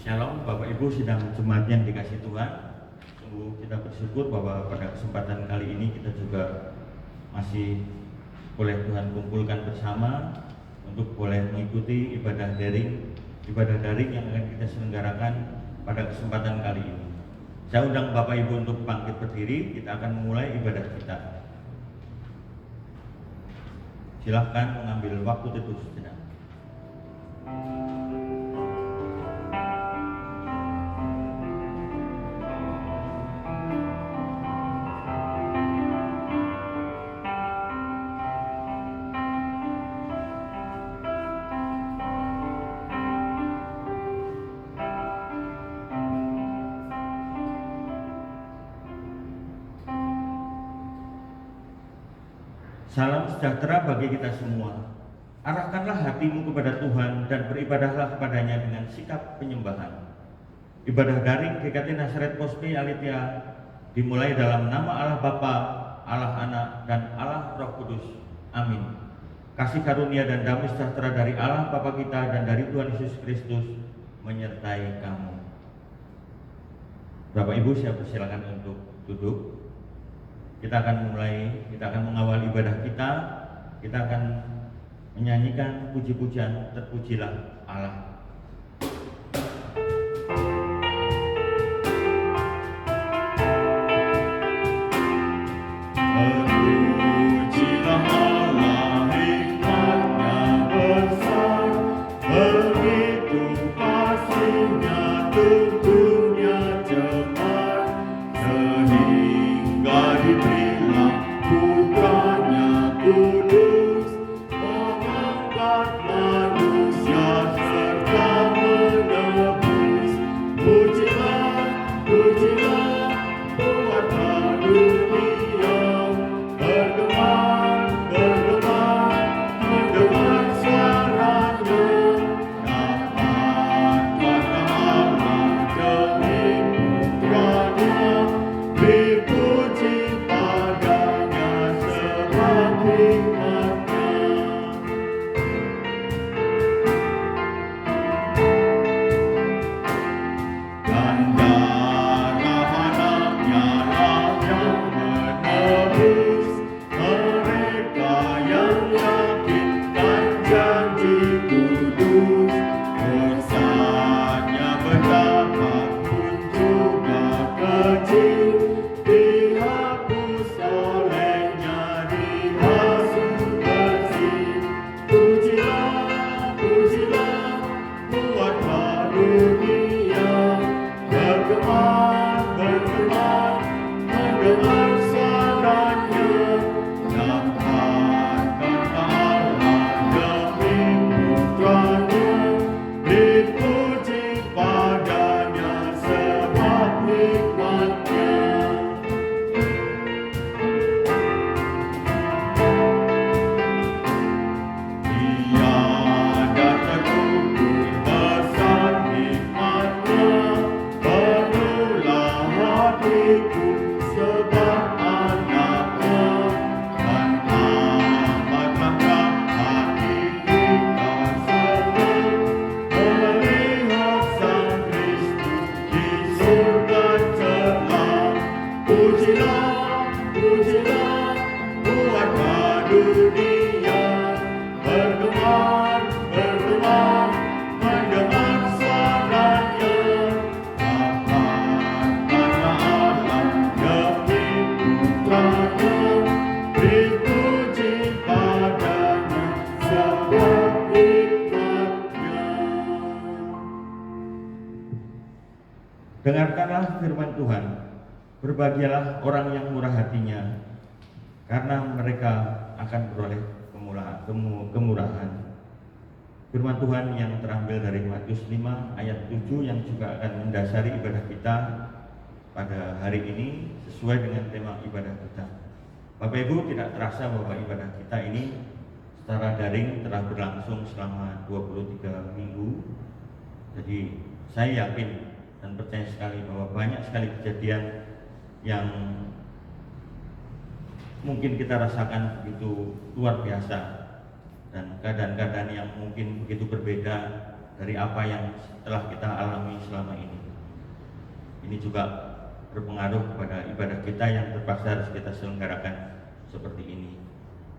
Shalom Bapak Ibu sidang jemaat yang dikasih Tuhan. Sungguh kita bersyukur bahwa pada kesempatan kali ini kita juga masih boleh Tuhan kumpulkan bersama untuk boleh mengikuti ibadah daring yang akan kita selenggarakan pada kesempatan kali ini. Saya undang Bapak Ibu untuk bangkit berdiri, kita akan memulai ibadah kita. Silahkan mengambil waktu teduh sejenak. Salam sejahtera bagi kita semua. Arahkanlah hatimu kepada Tuhan dan beribadahlah kepadanya dengan sikap penyembahan. Ibadah daring GKT Nazaret Pospi Alitia dimulai dalam nama Allah Bapa, Allah Anak, dan Allah Roh Kudus. Amin. Kasih karunia dan damai sejahtera dari Allah Bapa kita dan dari Tuhan Yesus Kristus menyertai kamu. Bapak Ibu, saya persilakan untuk duduk. Kita akan mengawali ibadah kita. Kita akan menyanyikan puji-pujian Terpujilah Allah. Terpujilah Allah, hikmatnya besar, begitu kasihnya untuk dunia cemar, sehingga dibilang putranya kudus, mengangkat manusia serta menebus. Pujilah, pujilah, buatlah dunia bergema, bergema, mendengar suaranya. Dapatkanlah Allah demi putranya, dipuji padanya sebab hikmatnya. Dan darah anaknya lah yang menebus mereka yang yakinkan janji kudus. Dosanya betapapun juga kecil, dihapus olehnya, dibasuh bersih. Pujilah, pujilah, buatlah dunia bergema, bergema, mendengar suaranya. Dapatkanlah Allah demi putranya, dipuji padanya sebab hikmatnya. Tiada terkukur besar hikmatnya, penuhlah hatiku sebab anaknya. Dan amatlah dapat kita senang melihat Sang Kristus di surga celah. Pujilah, pujilah, buatlah dunia bergema, bergema, mendengar suaranya. Dapatkanlah Allah demi putranya, dipuji padanya sebab hikmatnya. Dengarkanlah firman Tuhan. Berbahagialah orang yang murah hatinya, karena mereka akan beroleh kemurahan. Firman Tuhan yang terambil dari Matius 5 ayat 7 yang juga akan mendasari ibadah kita pada hari ini sesuai dengan tema ibadah kita. Bapak Ibu, tidak terasa bahwa ibadah kita ini secara daring telah berlangsung selama 23 minggu. Jadi saya yakin dan percaya sekali bahwa banyak sekali kejadian yang mungkin kita rasakan begitu luar biasa dan keadaan-keadaan yang mungkin begitu berbeda dari apa yang telah kita alami selama ini. Ini juga berpengaruh kepada ibadah kita yang terpaksa harus kita selenggarakan seperti ini.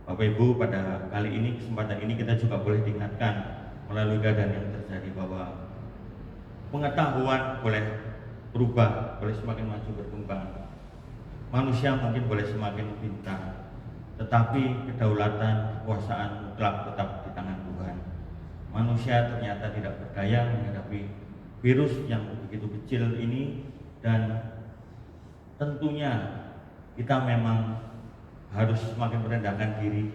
Bapak Ibu, pada kali ini, kesempatan ini kita juga boleh diingatkan melalui keadaan yang terjadi bahwa pengetahuan boleh berubah, boleh semakin maju berkembang. Manusia mungkin boleh semakin pintar, tetapi kedaulatan, kekuasaan mutlak tetap di tangan Tuhan. Manusia ternyata tidak berdaya menghadapi virus yang begitu kecil ini, dan tentunya kita memang harus semakin merendahkan diri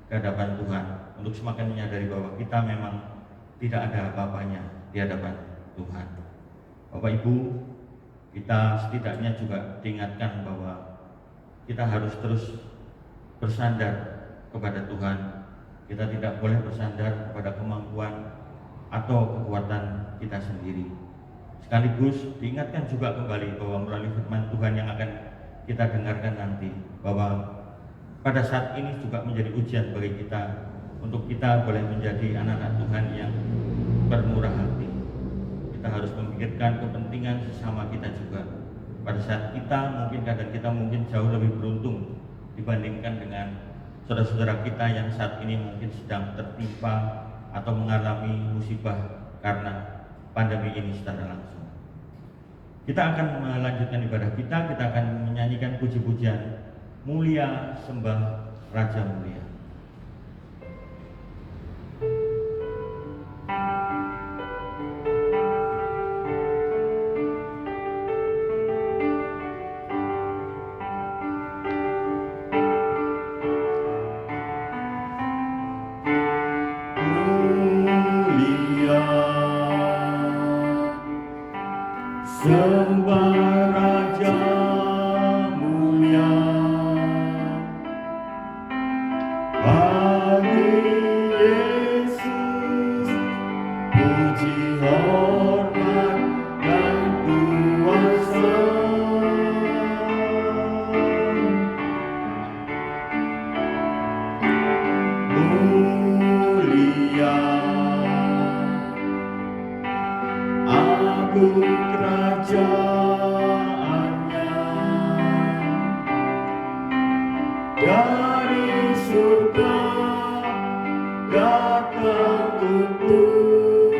ke hadapan Tuhan untuk semakin menyadari bahwa kita memang tidak ada apa-apanya di hadapan Tuhan. Bapak Ibu, kita setidaknya juga diingatkan bahwa kita harus terus bersandar kepada Tuhan. Kita tidak boleh bersandar kepada kemampuan atau kekuatan kita sendiri. Sekaligus diingatkan juga kembali bahwa melalui firman Tuhan yang akan kita dengarkan nanti, bahwa pada saat ini juga menjadi ujian bagi kita untuk kita boleh menjadi anak-anak Tuhan yang bermurah hati. Kita harus memikirkan kepentingan sesama kita juga. Pada saat kita mungkin jauh lebih beruntung dibandingkan dengan saudara-saudara kita yang saat ini mungkin sedang tertimpa atau mengalami musibah karena pandemi ini secara langsung. Kita akan melanjutkan ibadah kita akan menyanyikan puji-pujian Mulia Sembah Raja Mulia. Sembah Raja mulia, bagi Yesus puji hormat dan kuasa. Mulia, agung kerajaannya, dari surga datang untuk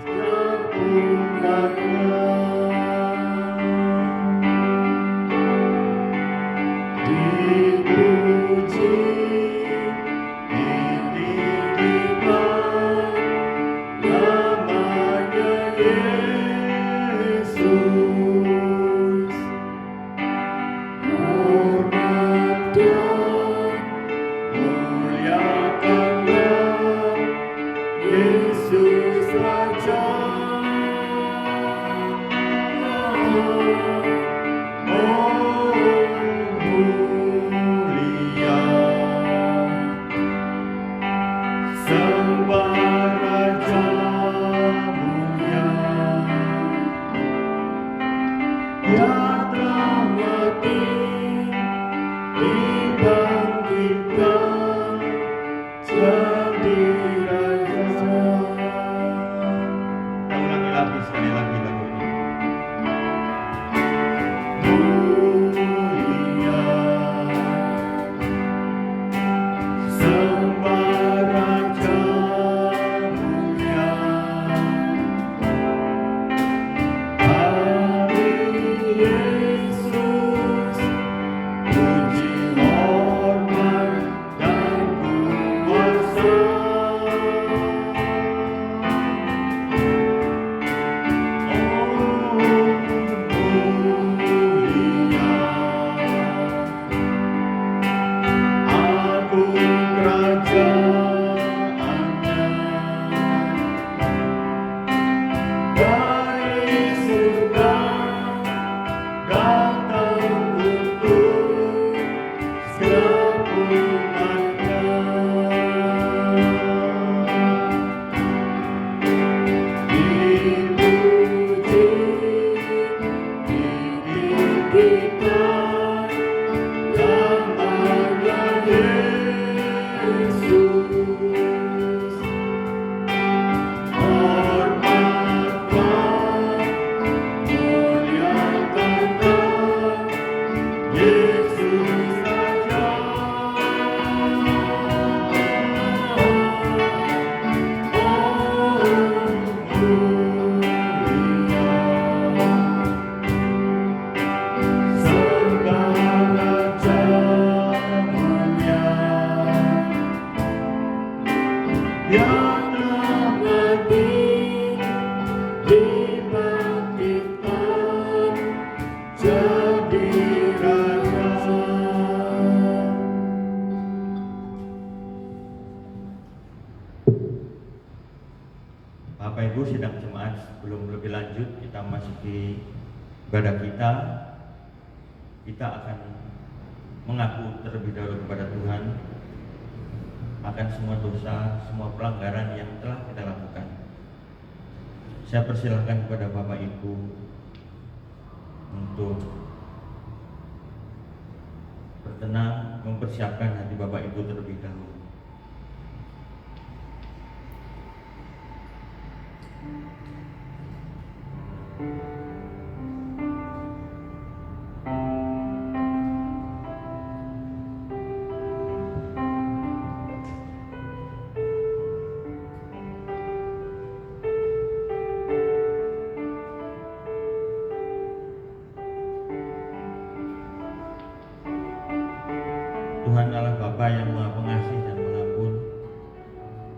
segala umatnya. Dipuji, ditinggikan namanya Yesus. Hormat dan muliakanlah Yesus Raja. Oh, mulia, sembah Raja mulia. Dia telah mati, dibangkitkan jadi Raja. Kita ulangi lagi sekali lagi lagu ini. Mulia, sembah Raja mulia. Hari Yesus, puji hormat dan kuasa. Agung kerajaannya, dari surga datang untuk segala umatnya. Dipuji, ditinggikan namanya Yesus. Hormat sidang jemaat, sebelum lebih lanjut kita masuki ibadah kita akan mengaku terlebih dahulu kepada Tuhan akan semua dosa, semua pelanggaran yang telah kita lakukan. Saya persilahkan kepada Bapak Ibu untuk bertenang, mempersiapkan hati Bapak Ibu terlebih dahulu. Tuhan Allah Bapa yang Maha Pengasih dan Pengampun,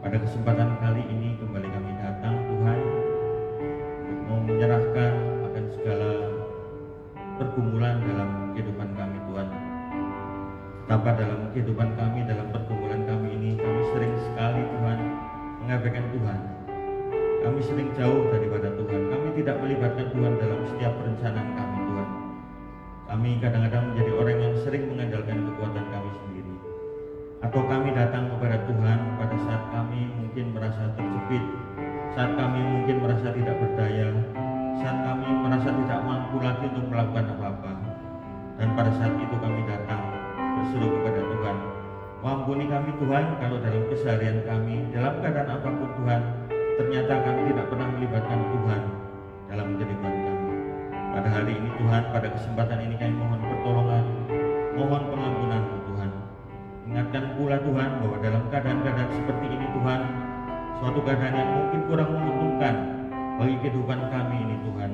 pada kesempatan kali ini kembali kami datang Tuhan untuk mau menyerahkan akan segala pergumulan dalam kehidupan kami Tuhan. Betapa dalam kehidupan kami, dalam pergumulan kami ini, kami sering sekali Tuhan mengabaikan Tuhan. Kami sering jauh daripada Tuhan. Kami tidak melibatkan Tuhan dalam setiap perencanaan kami Tuhan. Kami kadang-kadang menjadi orang yang sering mengandalkan kekuatan kami sendiri. Atau kami datang kepada Tuhan pada saat kami mungkin merasa terjepit, saat kami mungkin merasa tidak berdaya, saat kami merasa tidak mampu lagi untuk melakukan apa-apa. Dan pada saat itu kami datang berseru kepada Tuhan, ampuni kami Tuhan kalau dalam keseharian kami, dalam keadaan apapun Tuhan, ternyata kami tidak pernah melibatkan Tuhan dalam kehidupan kami. Pada hari ini Tuhan, pada kesempatan ini kami mohon pertolongan, mohon pengampunan-Mu Tuhan. Ingatkan pula Tuhan bahwa dalam keadaan-keadaan seperti ini Tuhan, suatu keadaan yang mungkin kurang menguntungkan bagi kehidupan kami ini Tuhan,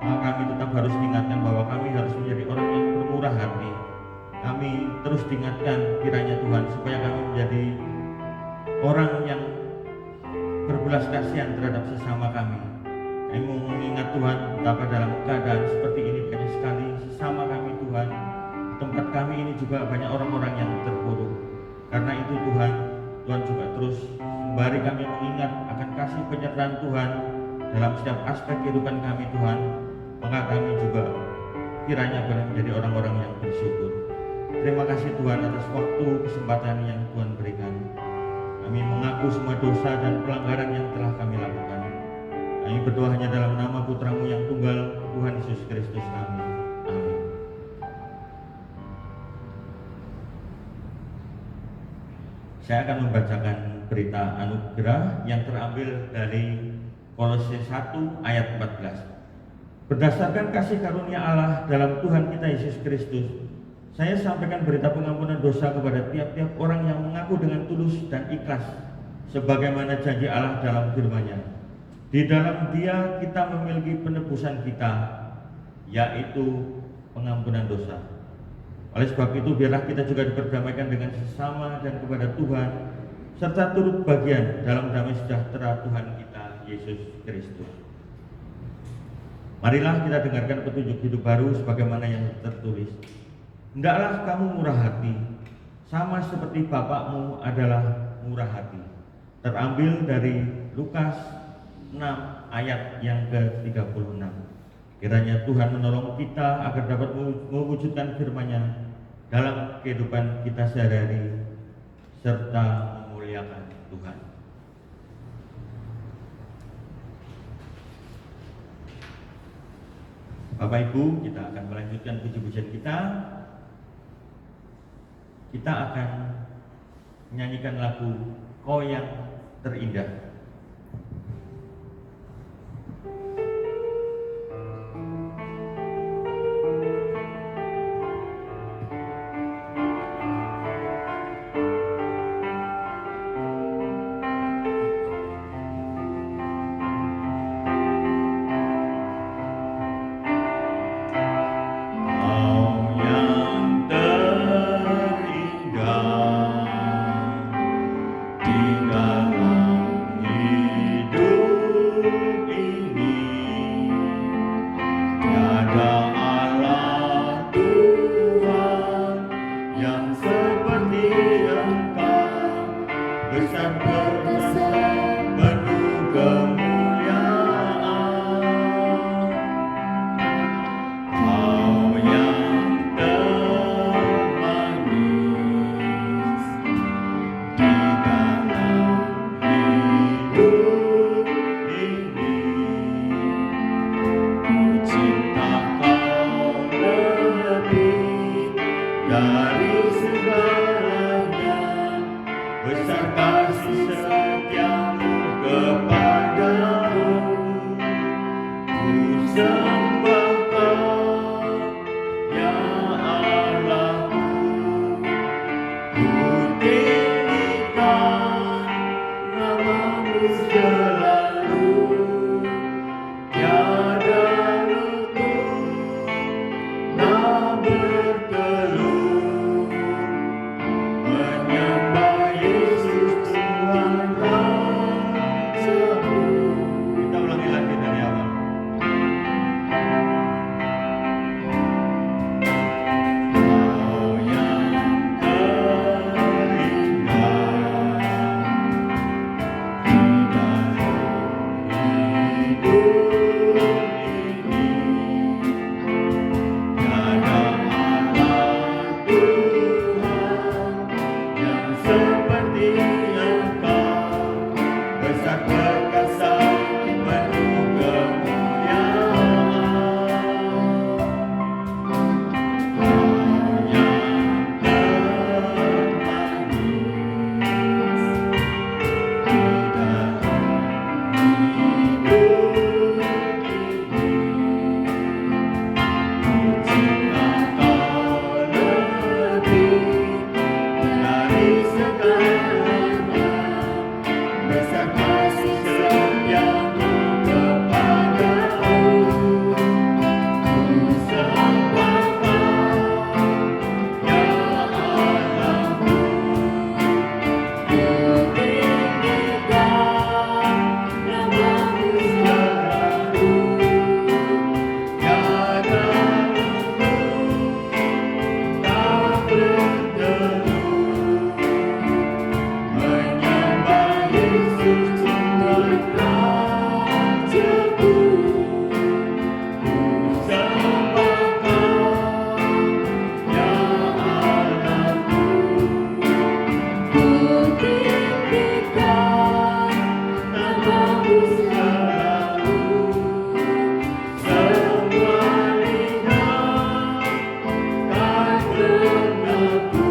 maka kami tetap harus diingatkan bahwa kami harus menjadi orang yang bermurah hati. Kami terus diingatkan kiranya Tuhan supaya kami menjadi orang yang berbelas kasihan terhadap sesama kami. Kami mau mengingat Tuhan betapa dalam keadaan seperti ini banyak sekali sesama kami Tuhan. Di tempat kami ini juga banyak orang-orang yang terpuruk. Karena itu Tuhan juga terus sembari kami mengingat akan kasih penyertaan Tuhan dalam setiap aspek kehidupan kami Tuhan, maka kami juga kiranya boleh menjadi orang-orang yang bersyukur. Terima kasih Tuhan atas waktu kesempatan yang Tuhan berikan. Kami mengaku semua dosa dan pelanggaran yang telah kami lakukan. Kami berdoa hanya dalam nama Putra-Mu yang tunggal, Tuhan Yesus Kristus kami. Amin. Saya akan membacakan berita anugerah yang terambil dari Kolose 1 ayat 14. Berdasarkan kasih karunia Allah dalam Tuhan kita Yesus Kristus, saya sampaikan berita pengampunan dosa kepada tiap-tiap orang yang mengaku dengan tulus dan ikhlas, sebagaimana janji Allah dalam firman-Nya. Di dalam Dia kita memiliki penebusan kita, yaitu pengampunan dosa. Oleh sebab itu, biarlah kita juga diperdamaikan dengan sesama dan kepada Tuhan, serta turut bagian dalam damai sejahtera Tuhan kita Yesus Kristus. Marilah kita dengarkan petunjuk hidup baru sebagaimana yang tertulis. Hendaklah kamu murah hati, sama seperti Bapakmu adalah murah hati. Terambil dari Lukas 6 ayat yang ke-36. Kiranya Tuhan menolong kita agar dapat mewujudkan firman-Nya dalam kehidupan kita sehari-hari serta memuliakan Tuhan. Bapak Ibu, kita akan melanjutkan puji-pujian kita. Kita akan menyanyikan lagu Kau yang Terindah. Di dalam dari segalanya. Besar kasih setiamu kepadaku. Ku sembah Kau, ya Allahku. Ku tinggikan namamu selalu. Tiada lutut tak bertelut. Menyembah Yesus Tuhan Rajaku. Kita ulangi lagi dari awal. Kau yang terindah di dalam hidup ini. Tiada Allah Tuhan yang seperti Engkau. Besar perkasa penuh kemuliaan. Kau yang termanis di dalam hidup ini. Cinta Kau lebih dari segalanya. Besar kasih setiamu kepadaku. Ku sembah Kau, ya Allahku. Ku tinggikan namamu selalu. Tiada lutut tak bertelut. Menyembah Yesus Tuhan Rajaku. Ku sembah Kau, ya Allahku. Ku tinggikan namamu selalu. Semua lidah kan mengaku.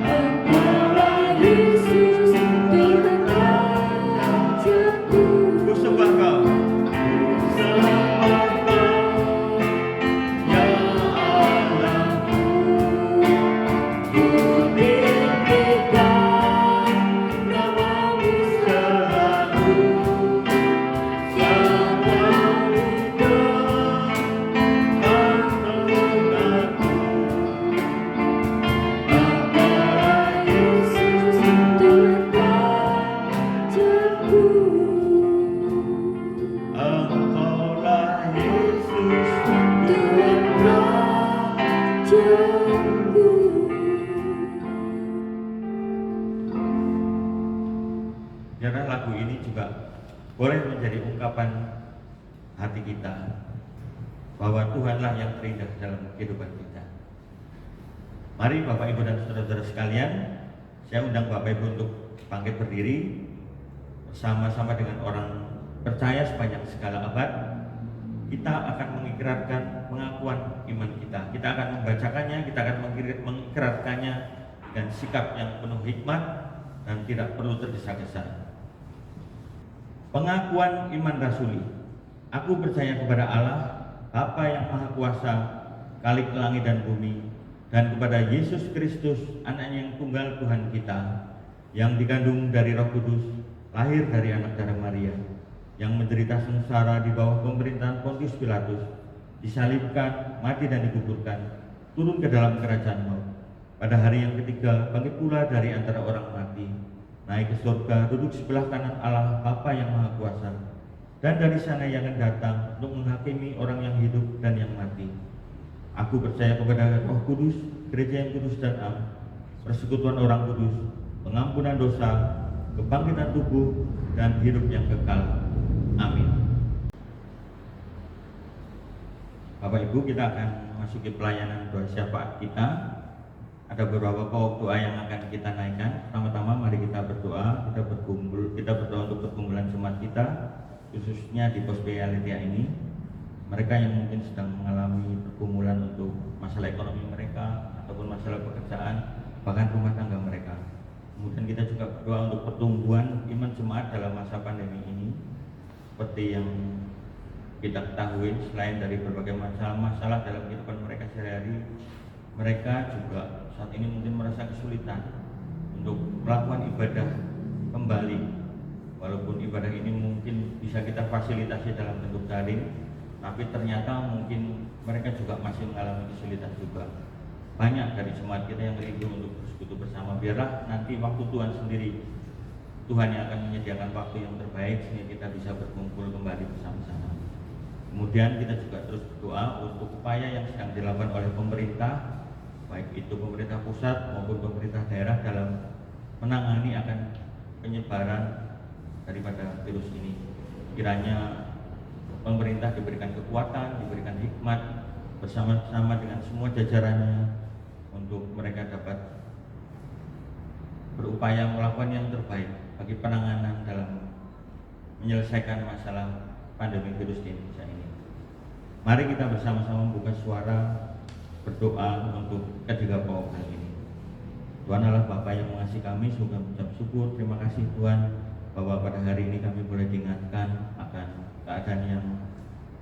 Engkaulah Yesus Tuhan Rajaku. Ku sembah Kau. Ku sembah Kau, ya Allahku. Ku tinggikan namamu selalu. Semua lidah kan mengaku. Engkaulah Yesus Tuhan Rajaku. Engkaulah Yesus Tuhan Rajaku. Biarlah lagu ini juga boleh menjadi ungkapan hati kita bahwa Tuhanlah yang terindah dalam kehidupan kita. Mari Bapak Ibu dan saudara-saudara sekalian, saya undang Bapak Ibu untuk bangkit berdiri bersama-sama dengan orang percaya sepanjang segala abad. Kita akan mengikrarkan pengakuan iman kita. Kita akan membacakannya, kita akan mengikrarkannya dengan sikap yang penuh hikmat dan tidak perlu tergesa-gesa. Pengakuan iman rasuli. Aku percaya kepada Allah, Bapa yang Maha Kuasa, Khalik langit dan bumi, dan kepada Yesus Kristus, Anaknya yang tunggal Tuhan kita, yang dikandung dari Roh Kudus, lahir dari anak darah Maria, yang menderita sengsara di bawah pemerintahan Pontius Pilatus, disalibkan, mati dan dikuburkan, turun ke dalam kerajaan maut. Pada hari yang ketiga, bangkit pula dari antara orang mati, naik ke surga, duduk sebelah kanan Allah Bapa yang Maha Kuasa, dan dari sana yang akan datang untuk menghakimi orang yang hidup dan yang mati. Aku percaya kepada Roh Kudus, gereja yang kudus dan am, persekutuan orang kudus, pengampunan dosa, kebangkitan tubuh, dan hidup yang kekal. Amin. Bapak Ibu, kita akan memasuki pelayanan doa syafaat kita. Ada beberapa pokok doa yang akan kita naikkan. Pertama-tama mari kita berdoa, kita berdoa untuk pergumulan jemaat kita, khususnya di Pos Bealitia ini. Mereka yang mungkin sedang mengalami pergumulan untuk masalah ekonomi mereka ataupun masalah pekerjaan, bahkan rumah tangga mereka. Kemudian kita juga berdoa untuk pertumbuhan iman jemaat dalam masa pandemi ini. Seperti yang kita ketahui, selain dari berbagai masalah dalam kehidupan mereka sehari-hari, mereka juga saat ini mungkin merasa kesulitan untuk melakukan ibadah kembali. Walaupun ibadah ini mungkin bisa kita fasilitasi dalam bentuk daring, tapi ternyata mungkin mereka juga masih mengalami kesulitan juga. Banyak dari jemaat kita yang rindu untuk bersekutu bersama. Biarlah nanti waktu Tuhan sendiri, Tuhan yang akan menyediakan waktu yang terbaik sehingga kita bisa berkumpul kembali bersama-sama. Kemudian kita juga terus berdoa untuk upaya yang sedang dilakukan oleh pemerintah, baik itu pemerintah pusat maupun pemerintah daerah dalam menangani akan penyebaran daripada virus ini. Kiranya pemerintah diberikan kekuatan, diberikan hikmat bersama-sama dengan semua jajarannya untuk mereka dapat berupaya melakukan yang terbaik bagi penanganan dalam menyelesaikan masalah pandemi virus di Indonesia ini. Mari kita bersama-sama membuka suara berdoa untuk ketiga pokok hal ini. Tuhan Allah Bapa yang mengasihi kami, sungguh mengucap syukur. Terima kasih Tuhan bahwa pada hari ini kami boleh diingatkan akan keadaan yang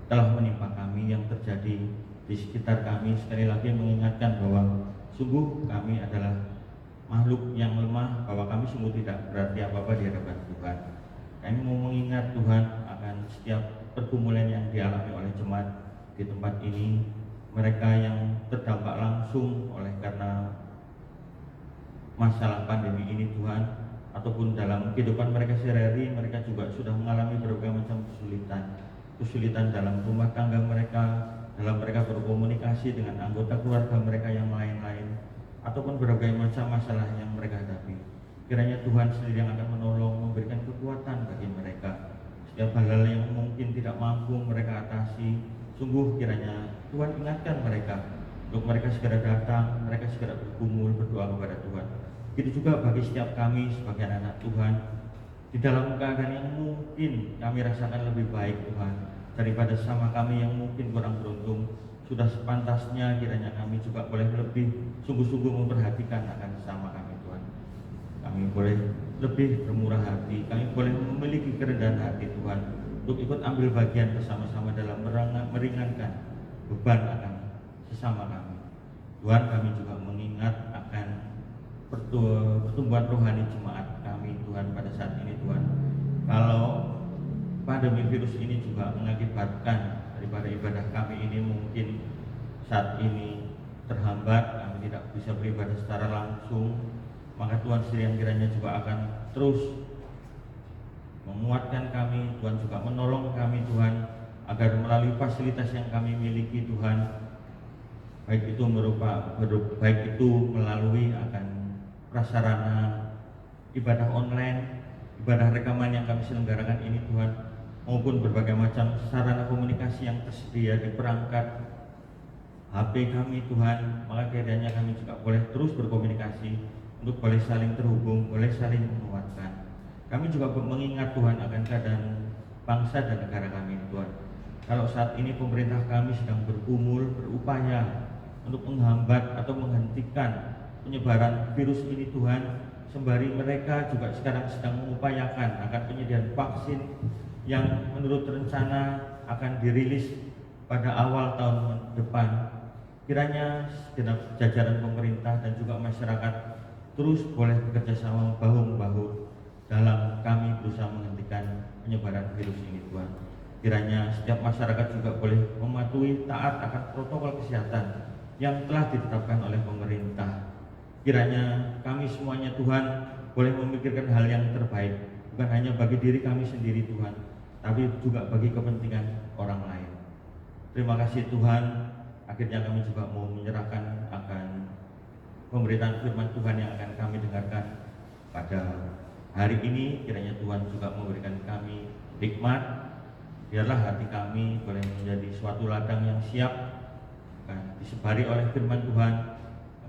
telah menimpa kami, yang terjadi di sekitar kami. Sekali lagi mengingatkan bahwa sungguh kami adalah makhluk yang lemah, bahwa kami sungguh tidak berarti apa-apa di hadapan Tuhan. Kami mau mengingat Tuhan akan setiap pergumulan yang dialami oleh jemaat di tempat ini, mereka yang terdampak langsung oleh karena masalah pandemi ini Tuhan, ataupun dalam kehidupan mereka sehari-hari, mereka juga sudah mengalami berbagai macam kesulitan dalam rumah tangga mereka, dalam mereka berkomunikasi dengan anggota keluarga mereka yang lain-lain, ataupun berbagai macam masalah yang mereka hadapi. Kiranya Tuhan sendiri yang akan menolong, memberikan kekuatan bagi mereka. Setiap hal-hal yang mungkin tidak mampu mereka atasi, sungguh kiranya Tuhan ingatkan mereka untuk mereka segera datang, mereka segera bergumul, berdoa kepada Tuhan. Begitu juga bagi setiap kami sebagai anak Tuhan, di dalam keadaan yang mungkin kami rasakan lebih baik Tuhan daripada sama kami yang mungkin kurang beruntung. Sudah sepantasnya kiranya kami juga boleh lebih sungguh-sungguh memperhatikan akan sesama kami Tuhan. Kami boleh lebih bermurah hati, kami boleh memiliki kerendahan hati Tuhan, untuk ikut ambil bagian bersama-sama dalam meringankan beban akan sesama kami. Tuhan, kami juga mengingat akan pertumbuhan rohani jemaat kami Tuhan pada saat ini Tuhan. Kalau pandemi virus ini juga mengakibatkan daripada ibadah kami ini mungkin saat ini terhambat, kami tidak bisa beribadah secara langsung, maka Tuhan sendiri yang kiranya juga akan terus menguatkan kami. Tuhan juga menolong kami Tuhan, agar melalui fasilitas yang kami miliki Tuhan, baik itu melalui akan prasarana ibadah online, ibadah rekaman yang kami selenggarakan ini Tuhan, maupun berbagai macam sarana komunikasi yang tersedia di perangkat HP kami Tuhan, maka kiranya kami juga boleh terus berkomunikasi untuk boleh saling terhubung, boleh saling menguatkan. Kami juga mengingat Tuhan akan keadaan bangsa dan negara kami Tuhan. Kalau saat ini pemerintah kami sedang bergumul, berupaya untuk menghambat atau menghentikan penyebaran virus ini Tuhan, sembari mereka juga sekarang sedang mengupayakan akan penyediaan vaksin yang menurut rencana akan dirilis pada awal tahun depan. Kiranya segenap jajaran pemerintah dan juga masyarakat terus boleh bekerja sama bahu-membahu dalam kami berusaha menghentikan penyebaran virus ini Tuhan. Kiranya setiap masyarakat juga boleh mematuhi taat akan protokol kesehatan yang telah ditetapkan oleh pemerintah. Kiranya kami semuanya Tuhan boleh memikirkan hal yang terbaik, bukan hanya bagi diri kami sendiri Tuhan, tapi juga bagi kepentingan orang lain. Terima kasih Tuhan. Akhirnya kami juga mau menyerahkan akan pemberitaan firman Tuhan yang akan kami dengarkan pada hari ini. Kiranya Tuhan juga memberikan kami hikmat. Biarlah hati kami boleh menjadi suatu ladang yang siap akan disebari oleh firman Tuhan,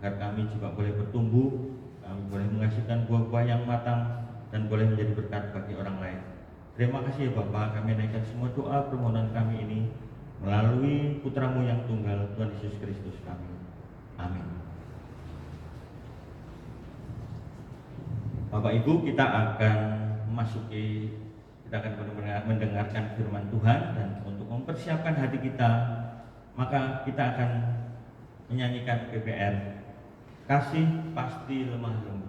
agar kami juga boleh bertumbuh, kami boleh menghasilkan buah-buah yang matang dan boleh menjadi berkat bagi orang lain. Terima kasih ya Bapa, kami naikkan semua doa permohonan kami ini melalui Putramu yang tunggal, Tuhan Yesus Kristus kami. Bapak Ibu, kita akan benar-benar mendengarkan firman Tuhan, dan untuk mempersiapkan hati kita, maka kita akan menyanyikan PPR Kasih Pasti Lemah Lembut.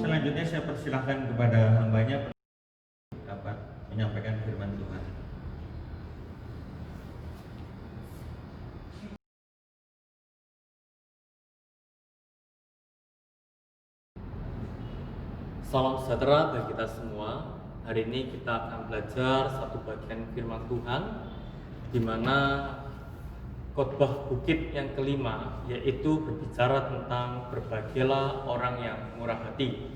Selanjutnya saya persilahkan kepada hambanya dapat menyampaikan firman Tuhan. Salam sejahtera bagi kita semua. Hari ini kita akan belajar satu bagian firman Tuhan, di mana khotbah bukit yang kelima, yaitu berbicara tentang berbahagialah orang yang murah hati.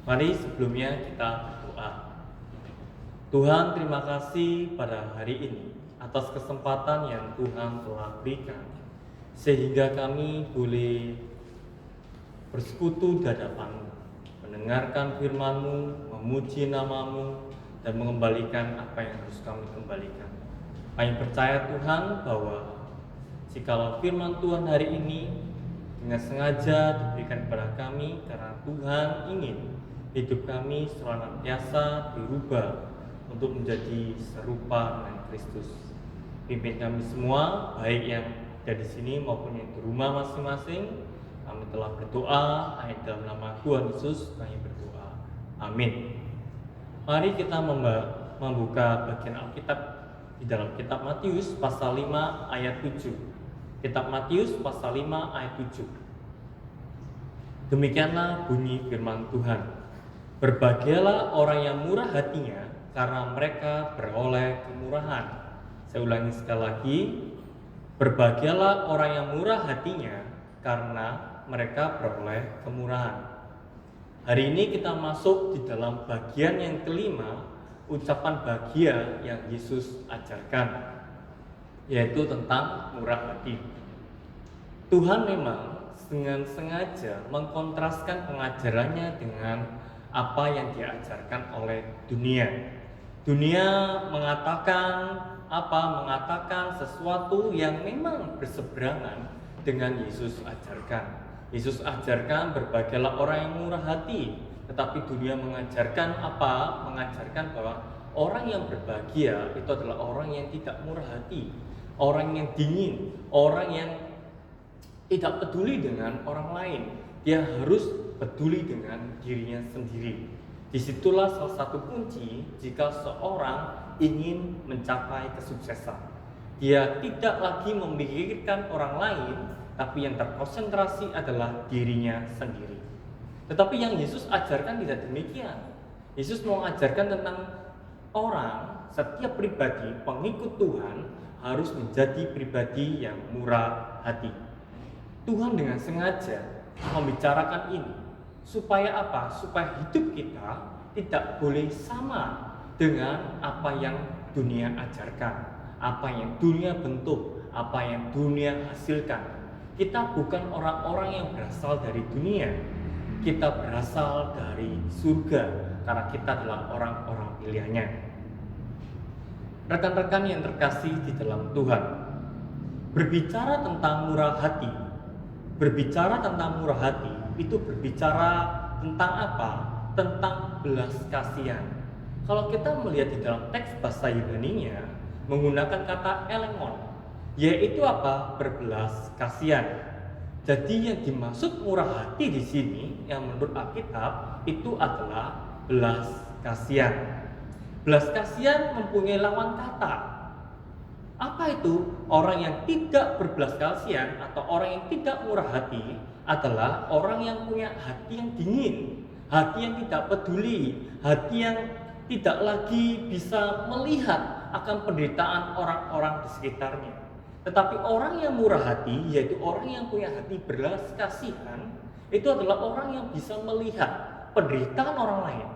Mari sebelumnya kita berdoa. Tuhan, terima kasih pada hari ini atas kesempatan yang Tuhan telah berikan, sehingga kami boleh bersekutu di hadapan-Mu, mendengarkan firman-Mu, memuji nama-Mu, dan mengembalikan apa yang harus kami kembalikan. Kami percaya Tuhan bahwa jikalau firman Tuhan hari ini dengan sengaja diberikan kepada kami karena Tuhan ingin hidup kami senantiasa dirubah untuk menjadi serupa dengan Kristus. Pimpin kami semua, baik yang ada di sini maupun yang di rumah masing-masing. Kami telah berdoa hanya dalam nama Tuhan Yesus kami berdoa. Amin. Mari kita membuka bagian Alkitab di dalam kitab Matius pasal 5 ayat 7. Kitab Matius pasal 5 ayat 7. Demikianlah bunyi firman Tuhan. Berbahagialah orang yang murah hatinya, karena mereka beroleh kemurahan. Saya ulangi sekali lagi. Berbahagialah orang yang murah hatinya, karena mereka beroleh kemurahan. Hari ini kita masuk di dalam bagian yang kelima, ucapan bahagia yang Yesus ajarkan, yaitu tentang murah hati. Tuhan memang dengan sengaja mengkontraskan pengajarannya dengan apa yang diajarkan oleh dunia. Dunia mengatakan sesuatu yang memang berseberangan dengan Yesus ajarkan. Yesus ajarkan berbahagialah orang yang murah hati, tetapi dunia mengajarkan apa? Mengajarkan bahwa orang yang berbahagia itu adalah orang yang tidak murah hati, orang yang dingin, orang yang tidak peduli dengan orang lain. Dia harus peduli dengan dirinya sendiri. Disitulah salah satu kunci jika seorang ingin mencapai kesuksesan. Dia tidak lagi memikirkan orang lain, tapi yang terkonsentrasi adalah dirinya sendiri. Tetapi yang Yesus ajarkan tidak demikian. Yesus mengajarkan tentang orang, setiap pribadi pengikut Tuhan harus menjadi pribadi yang murah hati. Tuhan dengan sengaja membicarakan ini supaya apa? Supaya hidup kita tidak boleh sama dengan apa yang dunia ajarkan, apa yang dunia bentuk, apa yang dunia hasilkan. Kita bukan orang-orang yang berasal dari dunia, kita berasal dari surga karena kita adalah orang-orang pilihannya. Rekan-rekan yang terkasih di dalam Tuhan, berbicara tentang murah hati, itu berbicara tentang apa? Tentang belas kasihan. Kalau kita melihat di dalam teks bahasa Yunani-nya menggunakan kata elemon, yaitu apa? Berbelas kasihan. Jadi yang dimaksud murah hati di sini yang menurut Alkitab itu adalah belas kasihan. Belas kasihan mempunyai lawan kata. Apa itu? Orang yang tidak berbelas kasihan atau orang yang tidak murah hati adalah orang yang punya hati yang dingin, hati yang tidak peduli, hati yang tidak lagi bisa melihat akan penderitaan orang-orang di sekitarnya. Tetapi orang yang murah hati, yaitu orang yang punya hati belas kasihan, itu adalah orang yang bisa melihat penderitaan orang lain.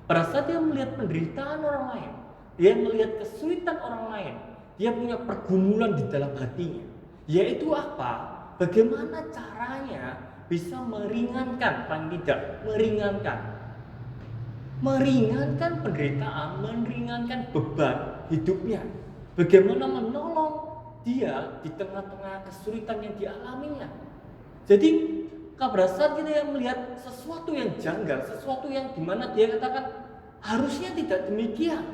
Pada saat dia melihat penderitaan orang lain, dia melihat kesulitan orang lain, dia punya pergumulan di dalam hatinya, yaitu apa? Bagaimana caranya bisa meringankan, paling tidak meringankan penderitaan, meringankan beban hidupnya. Bagaimana menolong dia di tengah-tengah kesulitan yang dialaminya. Jadi pada saat kita yang melihat sesuatu yang janggal, sesuatu yang dimana dia katakan harusnya tidak demikian,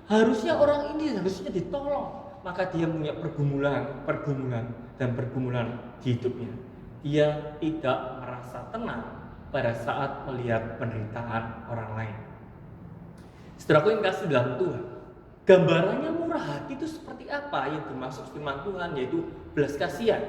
harusnya orang ini harusnya ditolong, maka dia punya pergumulan di hidupnya. Dia tidak merasa tenang pada saat melihat penderitaan orang lain. Saudaraku yang kasih dalam Tuhan, gambarannya murah hati itu seperti apa yang dimaksud firman Tuhan, yaitu belas kasihan.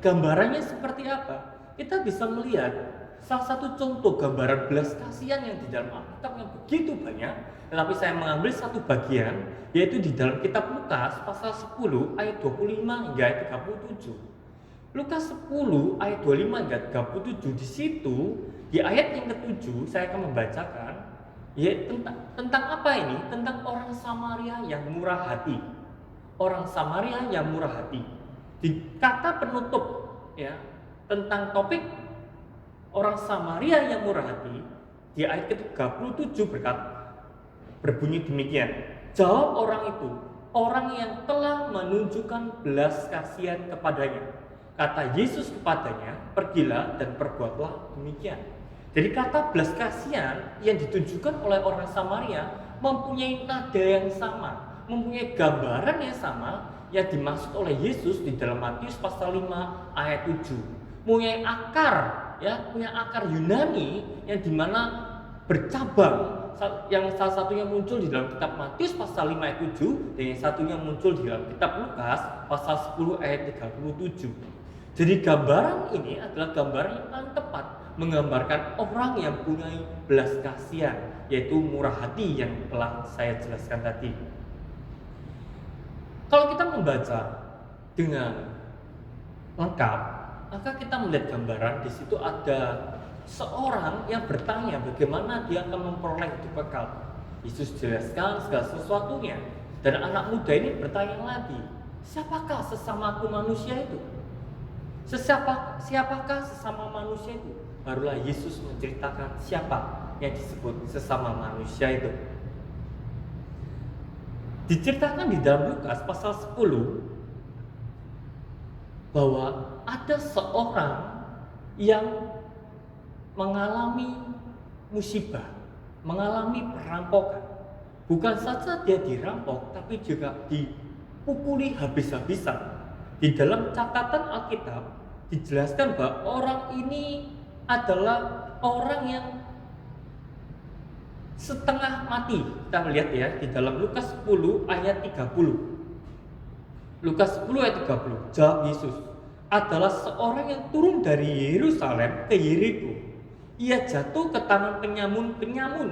Gambarannya seperti apa? Kita bisa melihat salah satu contoh gambaran belas kasihan yang di dalam Alkitab yang begitu banyak, tetapi saya mengambil satu bagian, yaitu di dalam kitab Lukas pasal 10 ayat 25 hingga ayat 37. Lukas 10 ayat 25 hingga 37, di situ di ayat yang ke-7 saya akan membacakan tentang apa ini? Tentang orang Samaria yang murah hati. Orang Samaria yang murah hati. Di kata penutup ya tentang topik orang Samaria yang murah hati, di ayat ke-37 berbunyi demikian. Jawab orang itu, orang yang telah menunjukkan belas kasihan kepadanya. Kata Yesus kepadanya, pergilah dan perbuatlah demikian. Jadi kata belas kasihan yang ditunjukkan oleh orang Samaria mempunyai nada yang sama, mempunyai gambaran yang sama yang dimaksud oleh Yesus di dalam Matius pasal 5 ayat 7. Punya akar Yunani yang dimana bercabang, yang salah satunya muncul di dalam kitab Matius pasal 5 ayat 7 dan yang satunya muncul di dalam kitab Lukas pasal 10 ayat 37. Jadi gambaran ini adalah gambaran yang paling tepat menggambarkan orang yang punya belas kasihan, yaitu murah hati yang telah saya jelaskan tadi. Kalau kita membaca dengan lengkap, maka kita melihat gambaran di situ ada seorang yang bertanya bagaimana dia akan memperoleh hidup kekal. Yesus jelaskan segala sesuatunya, dan anak muda ini bertanya lagi, siapakah sesamaku manusia itu? Siapakah sesama manusia itu? Barulah Yesus menceritakan siapa yang disebut sesama manusia itu. Diceritakan di dalam Lukas pasal 10 bahwa ada seorang yang mengalami musibah, mengalami perampokan. Bukan saja dia dirampok, tapi juga dipukuli habis-habisan. Di dalam catatan Alkitab dijelaskan bahwa orang ini adalah orang yang setengah mati. Kita melihat ya di dalam Lukas 10 ayat 30. Lukas 10 ayat 30. Jawab Yesus, adalah seorang yang turun dari Yerusalem ke Yeriko. Ia jatuh ke tangan penyamun-penyamun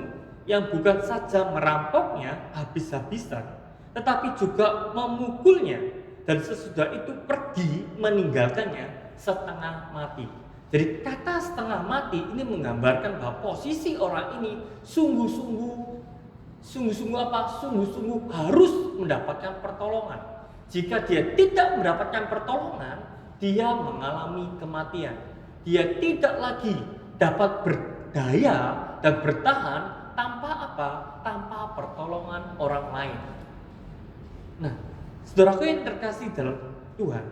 yang bukan saja merampoknya habis-habisan, tetapi juga memukulnya, dan sesudah itu pergi meninggalkannya setengah mati. Jadi kata setengah mati ini menggambarkan bahwa posisi orang ini sungguh-sungguh harus mendapatkan pertolongan. Jika dia tidak mendapatkan pertolongan, dia mengalami kematian. Dia tidak lagi dapat berdaya dan bertahan tanpa apa? Tanpa pertolongan orang lain. Nah, saudaraku yang terkasih dalam Tuhan,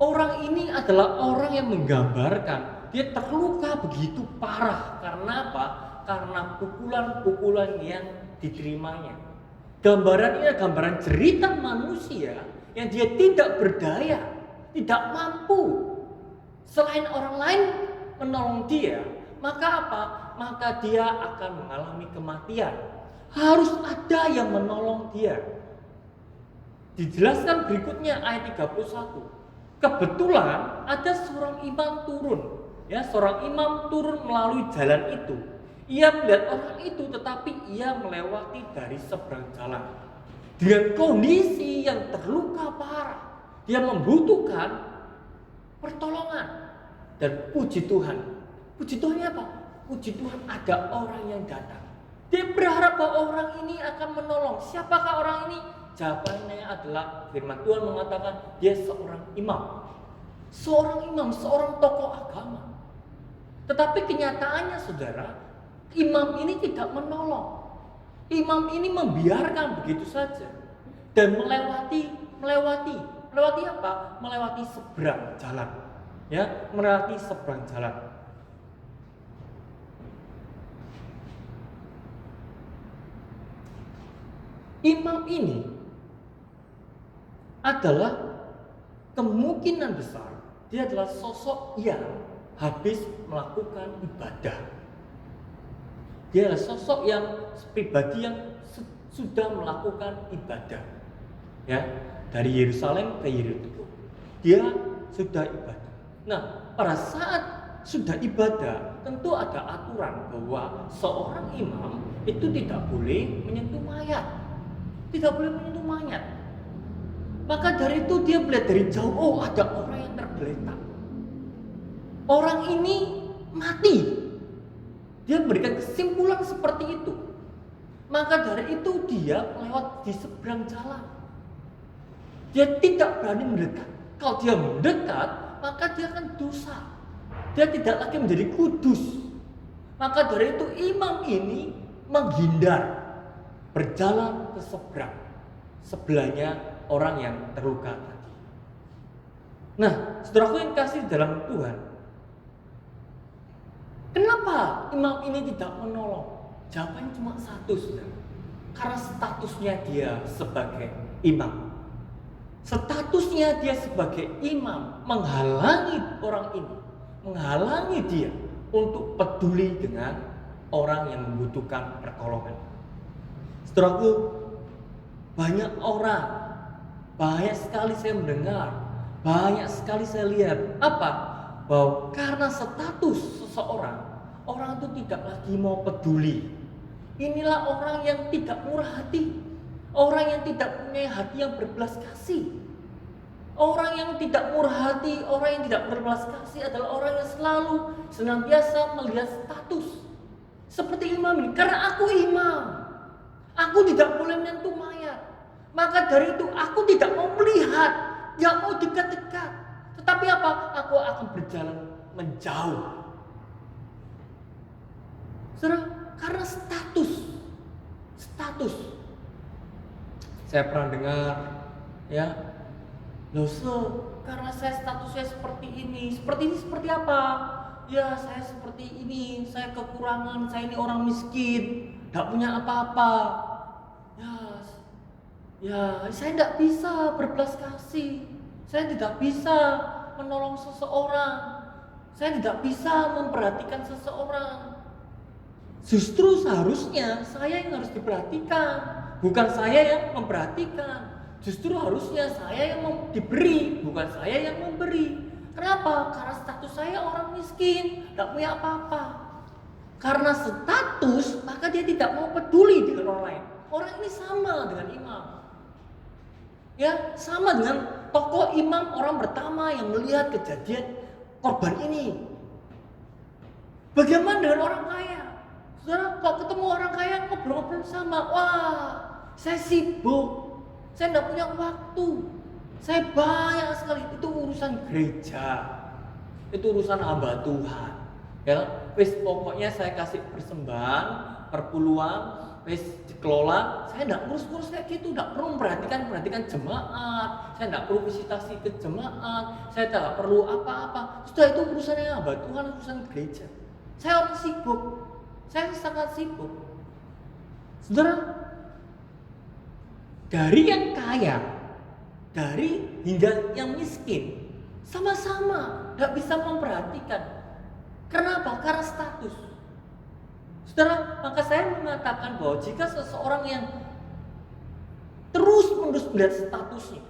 orang ini adalah orang yang menggambarkan dia terluka begitu parah. Karena apa? Karena pukulan-pukulan yang diterimanya. Gambaran ini adalah gambaran cerita manusia yang dia tidak berdaya, tidak mampu. Selain orang lain menolong dia, maka apa? Maka dia akan mengalami kematian. Harus ada yang menolong dia. Dijelaskan berikutnya ayat 31. Kebetulan ada seorang imam turun. Ya, seorang imam turun melalui jalan itu. Ia melihat orang itu, tetapi ia melewati dari seberang jalan. Dengan kondisi yang terluka parah, dia membutuhkan pertolongan. Dan puji Tuhan. Puji Tuhannya apa? Puji Tuhan ada orang yang datang. Dia berharap bahwa orang ini akan menolong. Siapakah orang ini? Jawabannya adalah firman Tuhan mengatakan dia seorang imam. Seorang imam, seorang tokoh agama. Tetapi kenyataannya saudara, imam ini tidak menolong. Imam ini membiarkan begitu saja. Dan melewati apa? Melewati seberang jalan. Ya, melewati seberang jalan. Imam ini adalah kemungkinan besar dia adalah sosok yang habis melakukan ibadah. Dia adalah sosok yang pribadi yang sudah melakukan ibadah. Ya, dari Yerusalem ke Yeriko. Dia sudah ibadah. Nah, pada saat sudah ibadah, tentu ada aturan bahwa seorang imam itu tidak boleh menyentuh mayat. Tidak boleh menyentuh mayat. Maka dari itu dia melihat dari jauh, oh ada orang yang tergeletak. Orang ini mati. Dia memberikan kesimpulan seperti itu. Maka dari itu dia melewat di seberang jalan. Dia tidak berani mendekat. Kalau dia mendekat, maka dia akan dosa. Dia tidak lagi menjadi kudus. Maka dari itu imam ini menghindar, berjalan ke seberang. Sebelahnya orang yang terluka tadi. Nah, saudaraku yang kasih dalam Tuhan, kenapa imam ini tidak menolong? Jawabannya cuma satu, saudara. Karena statusnya dia sebagai imam. Statusnya dia sebagai imam menghalangi orang ini, menghalangi dia untuk peduli dengan orang yang membutuhkan pertolongan. Saudaraku, banyak orang, banyak sekali saya mendengar, banyak sekali saya lihat bahwa karena status seseorang, orang itu tidak lagi mau peduli. Inilah orang yang tidak murah hati, orang yang tidak punya hati yang berbelas kasih. Orang yang tidak murah hati, orang yang tidak berbelas kasih adalah orang yang selalu senantiasa melihat status. Seperti imam ini, karena aku imam, aku tidak boleh menyentuh mayat. Maka dari itu aku tidak mau melihat, tidak mau dekat-dekat. Tetapi apa? Aku akan berjalan menjauh. Saudara, karena status. Saya pernah dengar, ya, loh, karena saya statusnya seperti ini seperti apa? Ya, saya seperti ini, saya kekurangan, saya ini orang miskin, tidak punya apa-apa. Ya, saya tidak bisa berbelas kasih, saya tidak bisa menolong seseorang, saya tidak bisa memperhatikan seseorang. Justru seharusnya saya yang harus diperhatikan, bukan saya yang memperhatikan. Justru harusnya saya yang diberi, bukan saya yang memberi. Kenapa? Karena status saya orang miskin, tidak punya apa-apa. Karena status, maka dia tidak mau peduli dengan orang lain. Orang ini sama dengan imam. Ya, sama dengan tokoh imam orang pertama yang melihat kejadian korban ini. Bagaimana dengan orang kaya? Saudara, kok ketemu orang kaya ngobrol-ngobrol sama, wah, saya sibuk, saya tidak punya waktu, saya banyak sekali. Itu urusan gereja, itu urusan hamba Tuhan. Ya, wis pokoknya saya kasih persembahan, perpuluhan, wis dikelola. Saya tidak ngurus-ngurus kayak gitu, tidak perlu perhatikan jemaat, saya tidak perlu visitasi ke jemaat, saya tidak perlu apa-apa. Sudah, itu urusannya hamba Tuhan, urusan gereja. Saya orang sibuk. Saya sangat sibuk. Saudara, dari yang kaya, dari hingga yang miskin, sama-sama gak bisa memperhatikan. Kenapa? Karena status. Saudara, maka saya mengatakan bahwa jika seseorang yang terus-menerus melihat statusnya,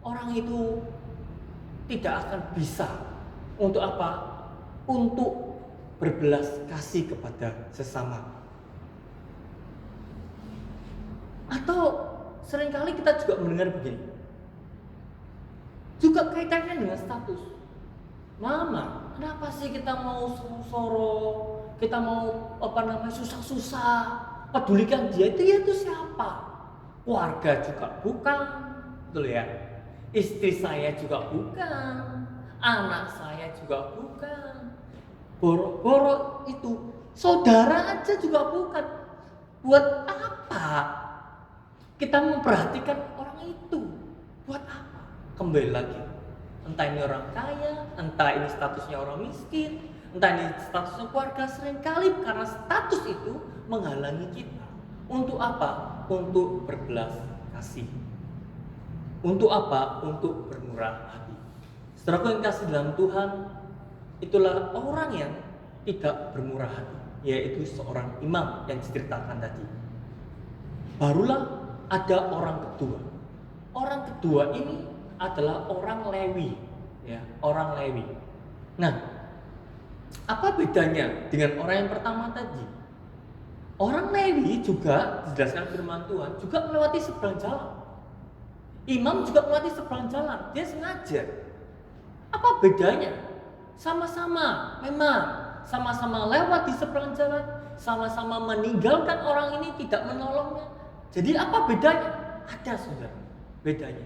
orang itu tidak akan bisa untuk apa? Untuk berbelas kasih kepada sesama. Atau seringkali kita juga mendengar begini, juga kaitannya dengan status. Mama, kenapa sih kita mau soro, kita mau susah-susah, pedulikan dia itu siapa? Keluarga juga bukan, betul ya? Istri saya juga bukan, anak saya juga bukan. Boro-boro itu saudara aja juga bukan. Buat apa kita memperhatikan orang itu? Buat apa? Kembali lagi, entah ini orang kaya, entah ini statusnya orang miskin, entah ini statusnya keluarga, seringkali karena status itu menghalangi kita. Untuk apa? Untuk berbelas kasih. Untuk apa? Untuk bermurah hati. Saudaraku yang kasih dalam Tuhan, itulah orang yang tidak bermurah hati, yaitu seorang imam yang diceritakan tadi. Barulah ada orang kedua. Orang kedua ini adalah orang Lewi, ya, orang Lewi. Nah, apa bedanya dengan orang yang pertama tadi? Orang Lewi juga dijelaskan firman Tuhan juga melewati seberang jalan. Imam juga melewati seberang jalan, dia sengaja. Apa bedanya? Sama-sama, memang sama-sama lewat di seberang jalan, sama-sama meninggalkan orang ini, tidak menolongnya. Jadi apa bedanya? Ada, saudara, bedanya.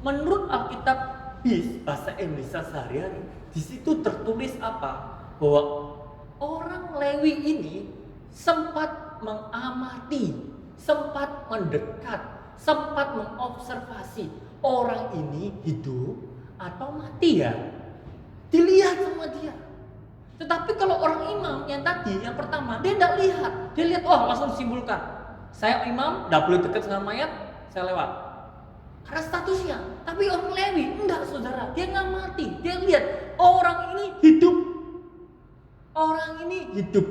Menurut Alkitab bahasa Indonesia sehari-hari, di situ tertulis apa? Bahwa orang Lewi ini sempat mengamati, sempat mendekat, sempat mengobservasi orang ini hidup atau mati ya. Dilihat sama dia. Tetapi kalau orang imam yang tadi, yang pertama, dia tidak lihat. Dia lihat, wah, langsung disimpulkan. Saya imam, tidak boleh dekat dengan mayat, saya lewat. Karena statusnya. Tapi orang Lewi, enggak, saudara. Dia nggak mati. Dia lihat, orang ini hidup. Orang ini hidup.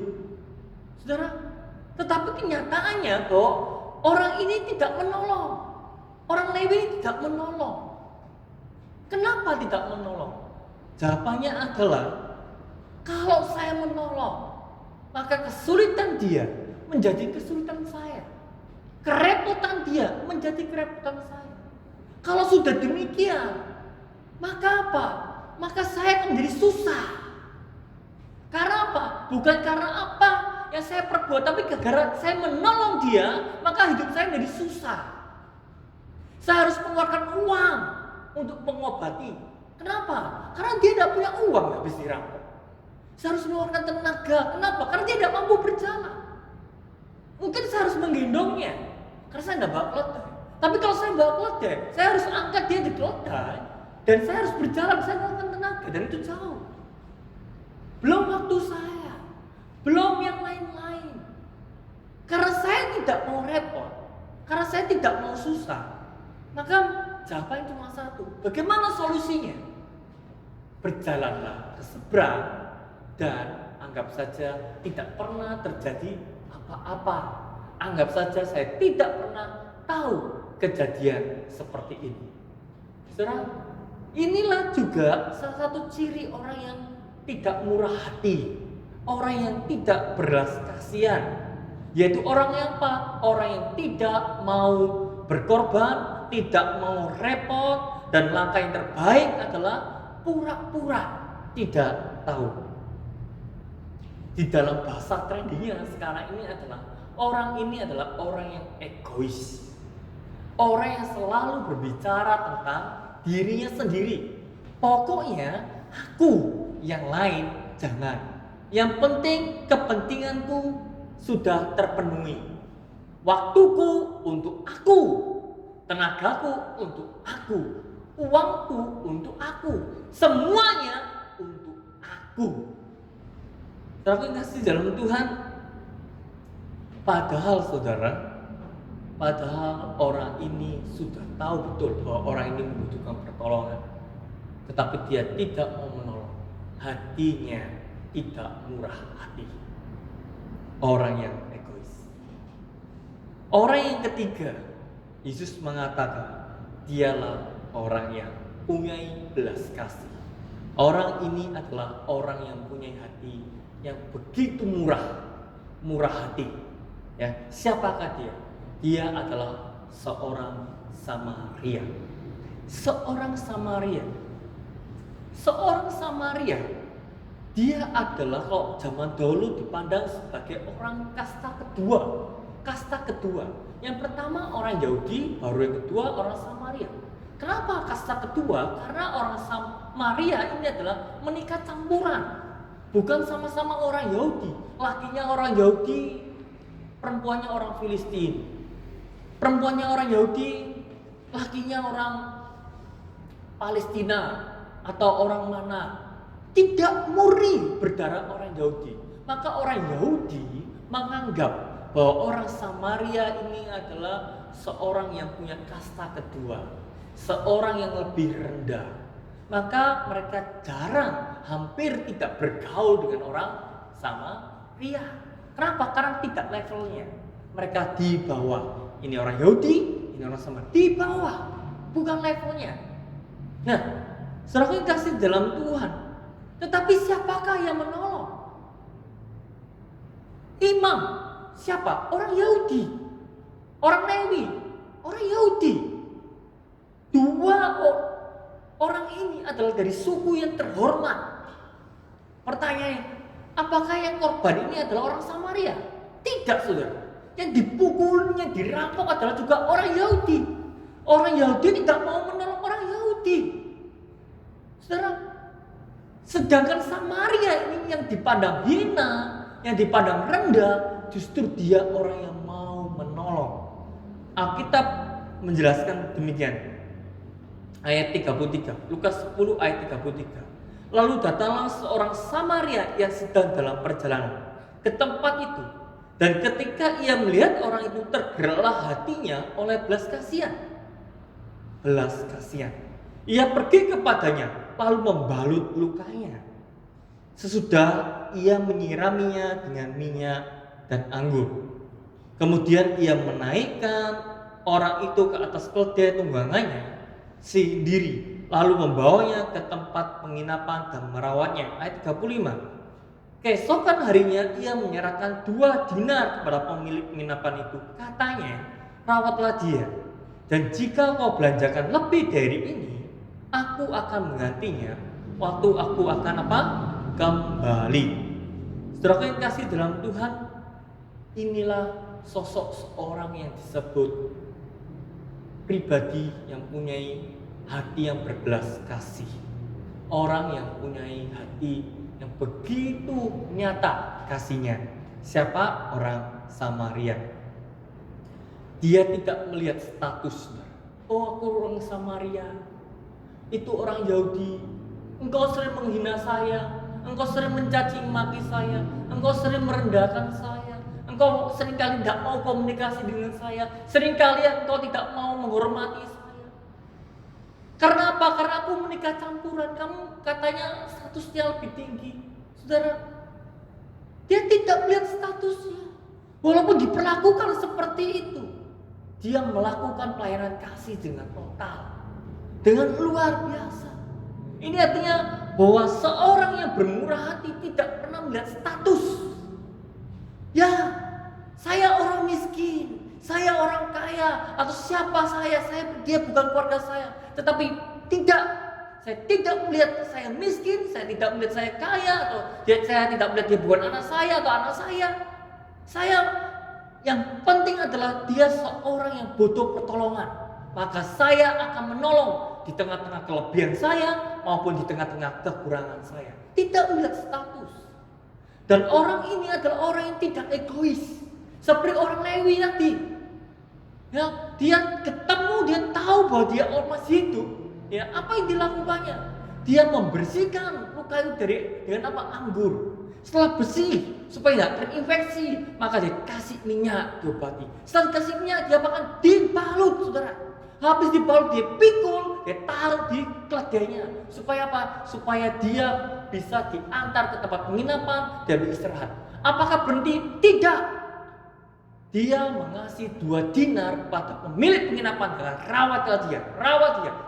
Saudara, tetapi kenyataannya bahwa orang ini tidak menolong. Orang Lewi ini tidak menolong. Kenapa tidak menolong? Jawabannya adalah, kalau saya menolong, maka kesulitan dia menjadi kesulitan saya. Kerepotan dia menjadi kerepotan saya. Kalau sudah demikian, maka apa? Maka saya akan menjadi susah. Karena apa? Bukan karena apa yang saya perbuat, tapi gara-gara saya menolong dia, maka hidup saya menjadi susah. Saya harus mengeluarkan uang untuk mengobati. Kenapa? Karena dia tidak punya uang habis dirampok. Saya harus mengeluarkan tenaga. Kenapa? Karena dia tidak mampu berjalan. Mungkin saya harus menggendongnya, karena saya tidak bawa keledai. Tapi kalau saya bawa keledai, saya harus angkat dia di keledai, dan saya harus berjalan, saya mengeluarkan tenaga, dan itu jauh. Belum waktu saya, belum yang lain-lain. Karena saya tidak mau repot, karena saya tidak mau susah, maka jawabannya cuma satu. Bagaimana solusinya? Berjalanlah ke seberang dan anggap saja tidak pernah terjadi apa-apa. Anggap saja saya tidak pernah tahu kejadian seperti ini. Saudara, inilah juga salah satu ciri orang yang tidak murah hati, orang yang tidak belas kasihan, yaitu orang yang apa? Orang yang tidak mau berkorban, tidak mau repot, dan langkah yang terbaik adalah pura-pura tidak tahu. Di dalam bahasa trendinya sekarang ini adalah orang ini adalah orang yang egois, orang yang selalu berbicara tentang dirinya sendiri. Pokoknya aku, yang lain jangan. Yang penting kepentinganku sudah terpenuhi. Waktuku untuk aku, tenagaku untuk aku, uangku untuk aku, semuanya untuk aku. Saudara kasih dalam Tuhan, padahal orang ini sudah tahu betul bahwa orang ini membutuhkan pertolongan, tetapi dia tidak mau menolong. Hatinya tidak murah hati. Orang yang egois. Orang yang ketiga, Yesus mengatakan dialah orang yang punya belas kasih. Orang ini adalah orang yang punya hati yang begitu murah hati. Ya, siapakah dia? Dia adalah seorang Samaria. Seorang Samaria. Dia adalah kalau zaman dahulu dipandang sebagai orang kasta kedua. Yang pertama orang Yahudi, baru yang kedua orang Samaria. Kenapa kasta kedua? Karena orang Samaria ini adalah menikah campuran. Bukan sama-sama orang Yahudi. Lakinya orang Yahudi, perempuannya orang Filistin. Perempuannya orang Yahudi, lakinya orang Palestina atau orang mana. Tidak murni berdarah orang Yahudi. Maka orang Yahudi menganggap bahwa orang Samaria ini adalah seorang yang punya kasta kedua, seorang yang lebih rendah. Maka mereka jarang, hampir tidak bergaul dengan orang Samaria. Kenapa? Karena tidak levelnya. Mereka di bawah. Ini orang Yahudi, ini orang Samaria. Di bawah, bukan levelnya. Nah, saudara yang kasih dalam Tuhan. Tetapi siapakah yang menolong? Imam. Siapa? Orang Yahudi. Orang Lewi. Orang Yahudi. Dua orang ini adalah dari suku yang terhormat. Pertanyaannya, apakah yang korban ini adalah orang Samaria? Tidak, saudara. Yang dipukulnya, dirampok adalah juga orang Yahudi. Orang Yahudi tidak mau menolong orang Yahudi. Saudara, sedangkan Samaria ini yang dipandang hina, yang dipandang rendah, justru dia orang yang mau menolong. Alkitab menjelaskan demikian. Ayat 33, Lukas 10 ayat 33. Lalu datanglah seorang Samaria yang sedang dalam perjalanan ke tempat itu. Dan ketika ia melihat orang itu, tergeraklah hatinya oleh belas kasihan. Ia pergi kepadanya, lalu membalut lukanya. Sesudah ia menyiraminya dengan minyak dan anggur. Kemudian ia menaikkan orang itu ke atas keledai tunggangannya sendiri, lalu membawanya ke tempat penginapan dan merawatnya. Ayat 35. Keesokan harinya ia menyerahkan 2 dinar kepada pemilik penginapan itu. Katanya, rawatlah dia, dan jika kau belanjakan lebih dari ini, aku akan menggantinya waktu aku akan apa? Kembali. Saudara yang kasih dalam Tuhan, inilah sosok seorang yang disebut pribadi yang punya hati yang berbelas kasih. Orang yang punya hati yang begitu nyata kasihnya. Siapa? Orang Samaria. Dia tidak melihat status. Oh, aku orang Samaria. Itu orang Yahudi. Engkau sering menghina saya. Engkau sering mencaci maki saya. Engkau sering merendahkan saya. Engkau seringkali tidak mau komunikasi dengan saya. Seringkali engkau tidak mau menghormati saya. Karena apa? Karena aku menikah campuran. Kamu katanya statusnya lebih tinggi. Saudara, Dia tidak melihat statusnya. Walaupun diperlakukan seperti itu, dia melakukan pelayanan kasih dengan total, dengan luar biasa. Ini artinya bahwa seorang yang bermurah hati tidak pernah melihat status. Ya, saya orang miskin, saya orang kaya, atau siapa dia bukan keluarga saya. Tetapi saya tidak melihat saya miskin, saya tidak melihat saya kaya, atau saya tidak melihat dia bukan anak saya atau anak saya. Saya yang penting adalah dia seorang yang butuh pertolongan. Maka saya akan menolong di tengah-tengah kelebihan saya maupun di tengah-tengah kekurangan saya. Tidak melihat status. Dan orang ini adalah orang yang tidak egois. Seperti orang Lewi tadi. Ya, dia ketemu, dia tahu bahwa dia masih hidup. Ya, apa yang dilakukannya? Dia membersihkan luka itu dengan apa? Anggur. Setelah bersih supaya tidak terinfeksi, maka dia kasih minyak diobati. Setelah dikasih minyak, dia bahkan dibalut, saudara. Habis dibalut, dia pikul, dia taruh di keledainya. Supaya apa? Supaya dia bisa diantar ke tempat penginapan dan beristirahat. Apakah berhenti? Tidak. Dia mengasih 2 dinar pada pemilik penginapan dengan rawat dia.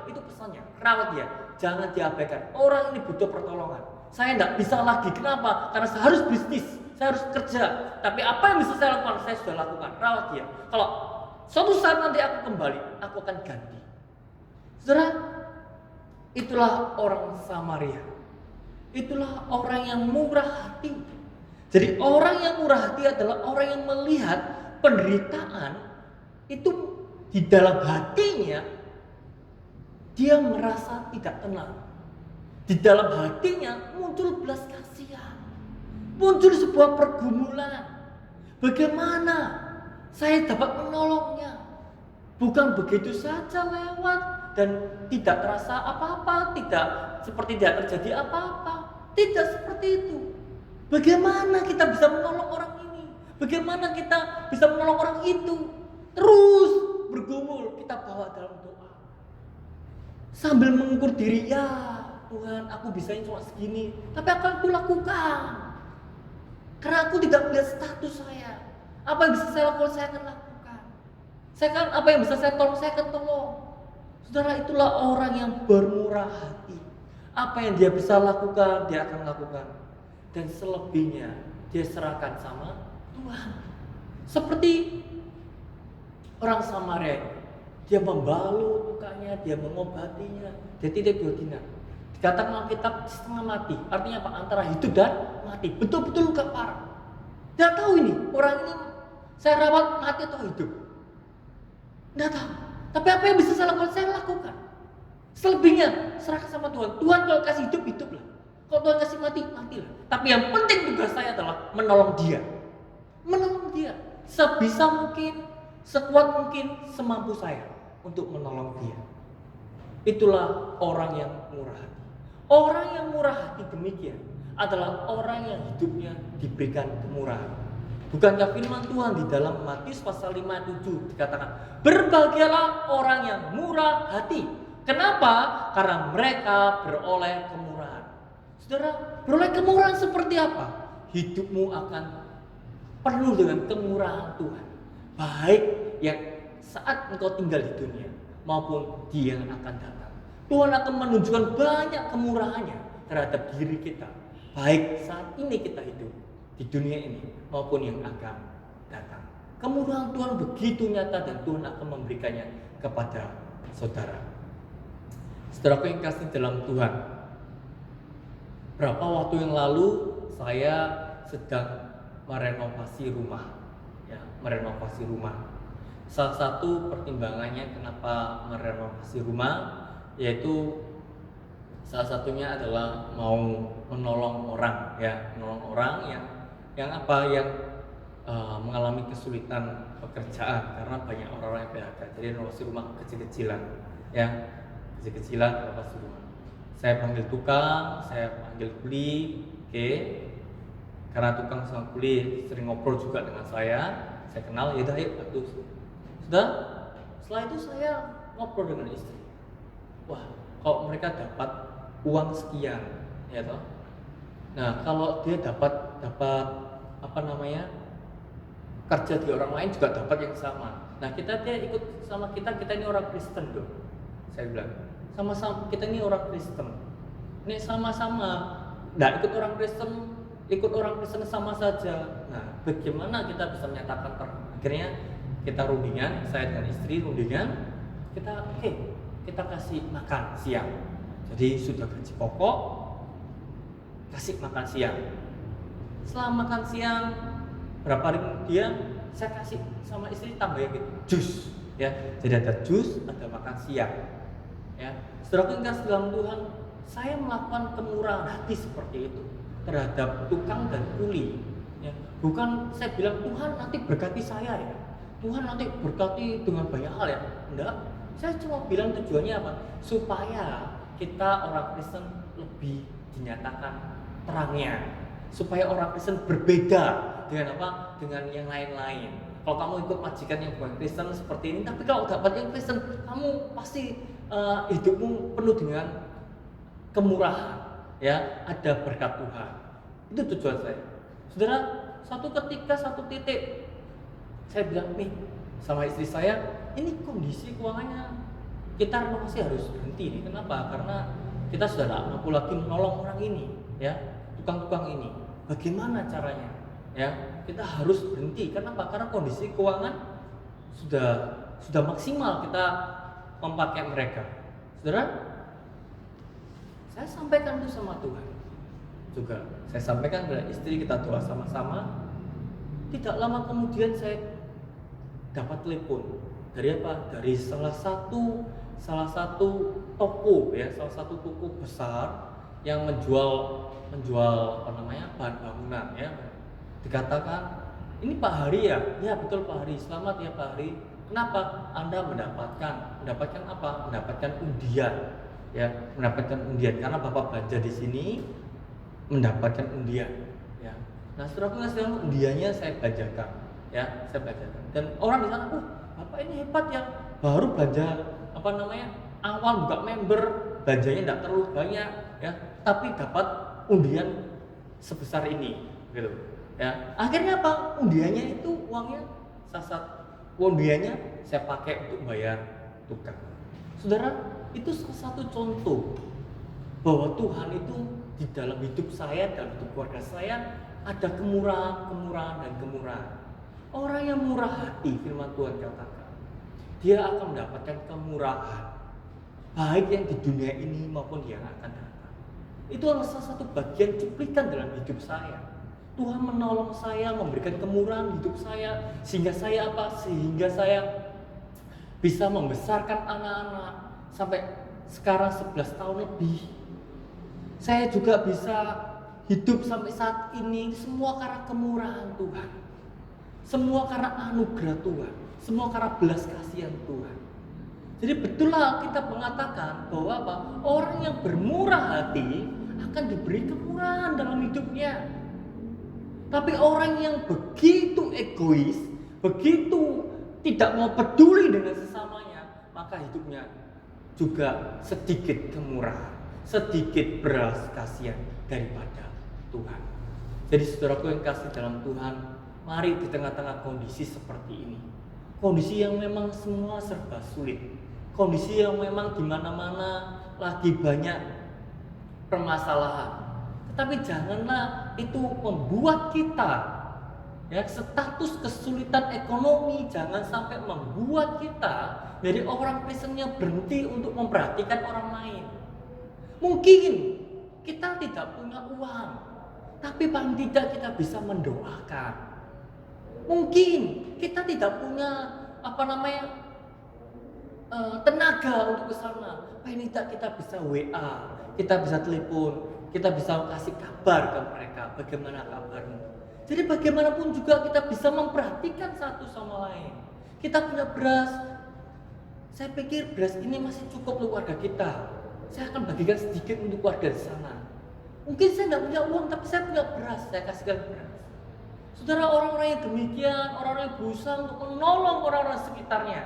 Itu pesannya, rawat dia. Jangan diabaikan. Orang ini butuh pertolongan. Saya tidak bisa lagi. Kenapa? Karena saya harus bisnis, saya harus kerja. Tapi apa yang bisa saya lakukan? Saya sudah lakukan. Rawat dia. Kalau suatu saat nanti aku kembali, aku akan ganti. Saudara, itulah orang Samaria. Itulah orang yang murah hati. Jadi orang yang murah hati adalah orang yang melihat penderitaan itu di dalam hatinya, dia merasa tidak tenang. Di dalam hatinya muncul belas kasihan, muncul sebuah pergumulan. Bagaimana saya dapat menolongnya? Bukan begitu saja lewat dan tidak terasa apa-apa, tidak terjadi apa-apa. Tidak seperti itu. Bagaimana kita bisa menolong orang ini? Bagaimana kita bisa menolong orang itu? Terus bergumul, kita bawa dalam doa. Sambil mengukur diri, ya Tuhan, aku bisanya cuma segini, tapi akan aku lakukan. Karena aku tidak melihat status saya. Apa yang bisa saya lakukan, saya akan lakukan. Apa yang bisa saya tolong, saya akan tolong. Saudara, itulah orang yang bermurah hati. Apa yang dia bisa lakukan, dia akan lakukan. Dan selebihnya, dia serahkan sama Tuhan. Seperti orang Samaria, dia membalut lukanya, dia mengobatinya, dia tidak 2 dinar. Dikatakan Alkitab setengah mati, artinya apa? Antara hidup dan mati, betul-betul luka parah. Tidak tahu ini, orang ini saya rawat mati atau hidup. Tidak tahu. Tapi apa yang bisa saya lakukan? Saya lakukan. Selebihnya serahkan sama Tuhan. Tuhan kalau kasih hidup, hiduplah. Kalau Tuhan kasih mati, matilah. Tapi yang penting tugas saya adalah menolong dia. Menolong dia. Sebisa mungkin, sekuat mungkin, semampu saya untuk menolong dia. Itulah orang yang murah hati. Orang yang murah hati demikian adalah orang yang hidupnya diberikan kemurahan. Bukankah firman Tuhan di dalam Matius pasal 5:7 dikatakan, berbahagialah orang yang murah hati. Kenapa? Karena mereka beroleh kemurahan. Saudara, beroleh kemurahan seperti apa? Hidupmu akan penuh dengan kemurahan Tuhan. Baik yang saat engkau tinggal di dunia maupun di yang akan datang. Tuhan akan menunjukkan banyak kemurahannya terhadap diri kita. Baik saat ini kita hidup di dunia ini maupun yang akan datang. Kemurahan Tuhan begitu nyata dan Tuhan akan memberikannya kepada saudara. Saudaraku yang kasih dalam Tuhan, berapa waktu yang lalu saya sedang merenovasi rumah. Salah satu pertimbangannya kenapa merenovasi rumah, yaitu salah satunya adalah mau menolong orang yang mengalami kesulitan pekerjaan karena banyak orang-orang yang PHK. Jadi renovasi rumah kecil-kecilan, renovasi rumah. Saya panggil tukang, saya panggil kuli, karena tukang sama kuli sering ngobrol juga dengan saya kenal, yaudah ayo bantu. Sudah, setelah itu saya ngobrol dengan istri. Wah, kalau mereka dapat uang sekian, ya toh. Nah, kalau dia dapat kerja di orang lain juga dapat yang sama. Nah dia ikut sama kita ini orang Kristen dong. Saya bilang sama-sama kita ini orang Kristen. Ini sama-sama nggak ikut orang Kristen sama saja. Nah bagaimana kita bisa menyatakan akhirnya kita rundingan, saya dengan istri rundingan, kita kasih makan siang. Jadi sudah gaji pokok, kasih makan siang. Setelah makan siang berapa hari kemudian saya kasih sama istri tambah gitu jus, ya. Jadi ada jus, ada makan siang, ya. Saudaraku yang kasih dalam Tuhan, saya melakukan kemurahan hati seperti itu terhadap tukang dan kuli, ya. Bukan saya bilang Tuhan nanti berkati saya ya, Tuhan nanti berkati dengan banyak hal ya. Enggak, saya cuma bilang tujuannya apa? Supaya kita orang Kristen lebih dinyatakan terangnya, supaya orang Kristen berbeda dengan apa? Dengan yang lain-lain. Kalau kamu ikut majikan yang bukan Kristen seperti ini, tapi kalau dapat yang Kristen, kamu pasti hidupmu penuh dengan kemurahan, ya, ada berkat Tuhan. Itu tujuan saya. Saudara, satu titik saya bilang nih sama istri saya, ini kondisi keuangannya kita renovasi harus berhenti nih. Kenapa? Karena kita sudah tidak mampu lagi menolong orang ini, ya, tukang-tukang ini. Bagaimana caranya? Ya, kita harus berhenti. Kenapa? Karena kondisi keuangan sudah maksimal kita memakai mereka. Saudara, saya sampaikan itu sama Tuhan. Juga saya sampaikan kepada istri, kita doa sama-sama. Tidak lama kemudian saya dapat telepon dari apa? Dari salah satu toko, ya, salah satu toko besar yang menjual bahan bangunan, ya. Dikatakan, ini Pak Hari ya? Ya betul Pak Hari, selamat ya Pak Hari. Kenapa? Anda mendapatkan apa? Mendapatkan undian, ya, mendapatkan undian karena Bapak belanja di sini mendapatkan undian, ya. Nah setelah aku ngasih undiannya saya bacakan, ya, saya bacakan. Dan orang di sana, Bapak ini hebat ya, baru belanja awal buka member, belanjanya tidak terlalu banyak, ya, tapi dapat undian sebesar ini, gitu. Ya, akhirnya apa? Undiannya itu uangnya undiannya saya pakai untuk bayar tukang. Saudara, itu salah satu contoh bahwa Tuhan itu di dalam hidup saya, dalam hidup keluarga saya ada kemurahan dan kemurahan. Orang yang murah hati, firman Tuhan katakan, dia akan mendapatkan kemurahan, baik yang di dunia ini maupun yang akan datang. Itu adalah salah satu bagian cuplikan dalam hidup saya. Tuhan menolong saya, memberikan kemurahan hidup saya, sehingga saya bisa membesarkan anak-anak sampai sekarang 11 tahun lebih. Saya juga bisa hidup sampai saat ini, semua karena kemurahan Tuhan, semua karena anugerah Tuhan, semua karena belas kasihan Tuhan. Jadi betullah kita mengatakan bahwa apa? Orang yang bermurah hati akan diberi kemurahan dalam hidupnya. Tapi orang yang begitu egois, begitu tidak mau peduli dengan sesamanya, maka hidupnya juga sedikit kemurahan, sedikit belas kasihan daripada Tuhan. Jadi saudaraku yang kasih dalam Tuhan, mari di tengah-tengah kondisi seperti ini, kondisi yang memang semua serba sulit, kondisi yang memang di mana-mana lagi banyak permasalahan. Tetapi janganlah itu membuat kita, ya, status kesulitan ekonomi jangan sampai membuat kita dari orang Kristen yang berhenti untuk memperhatikan orang lain. Mungkin kita tidak punya uang, tapi paling tidak kita bisa mendoakan. Mungkin kita tidak punya tenaga untuk ke sana, paling tidak kita bisa WA, kita bisa telepon, kita bisa kasih kabar ke mereka, bagaimana kabarmu. Jadi bagaimanapun juga kita bisa memperhatikan satu sama lain. Kita punya beras, saya pikir beras ini masih cukup untuk keluarga kita, saya akan bagikan sedikit untuk keluarga di sana. Mungkin saya tidak punya uang, tapi saya punya beras, saya kasihkan beras. Saudara, orang-orang yang demikian, orang-orang yang berusaha untuk menolong orang-orang sekitarnya,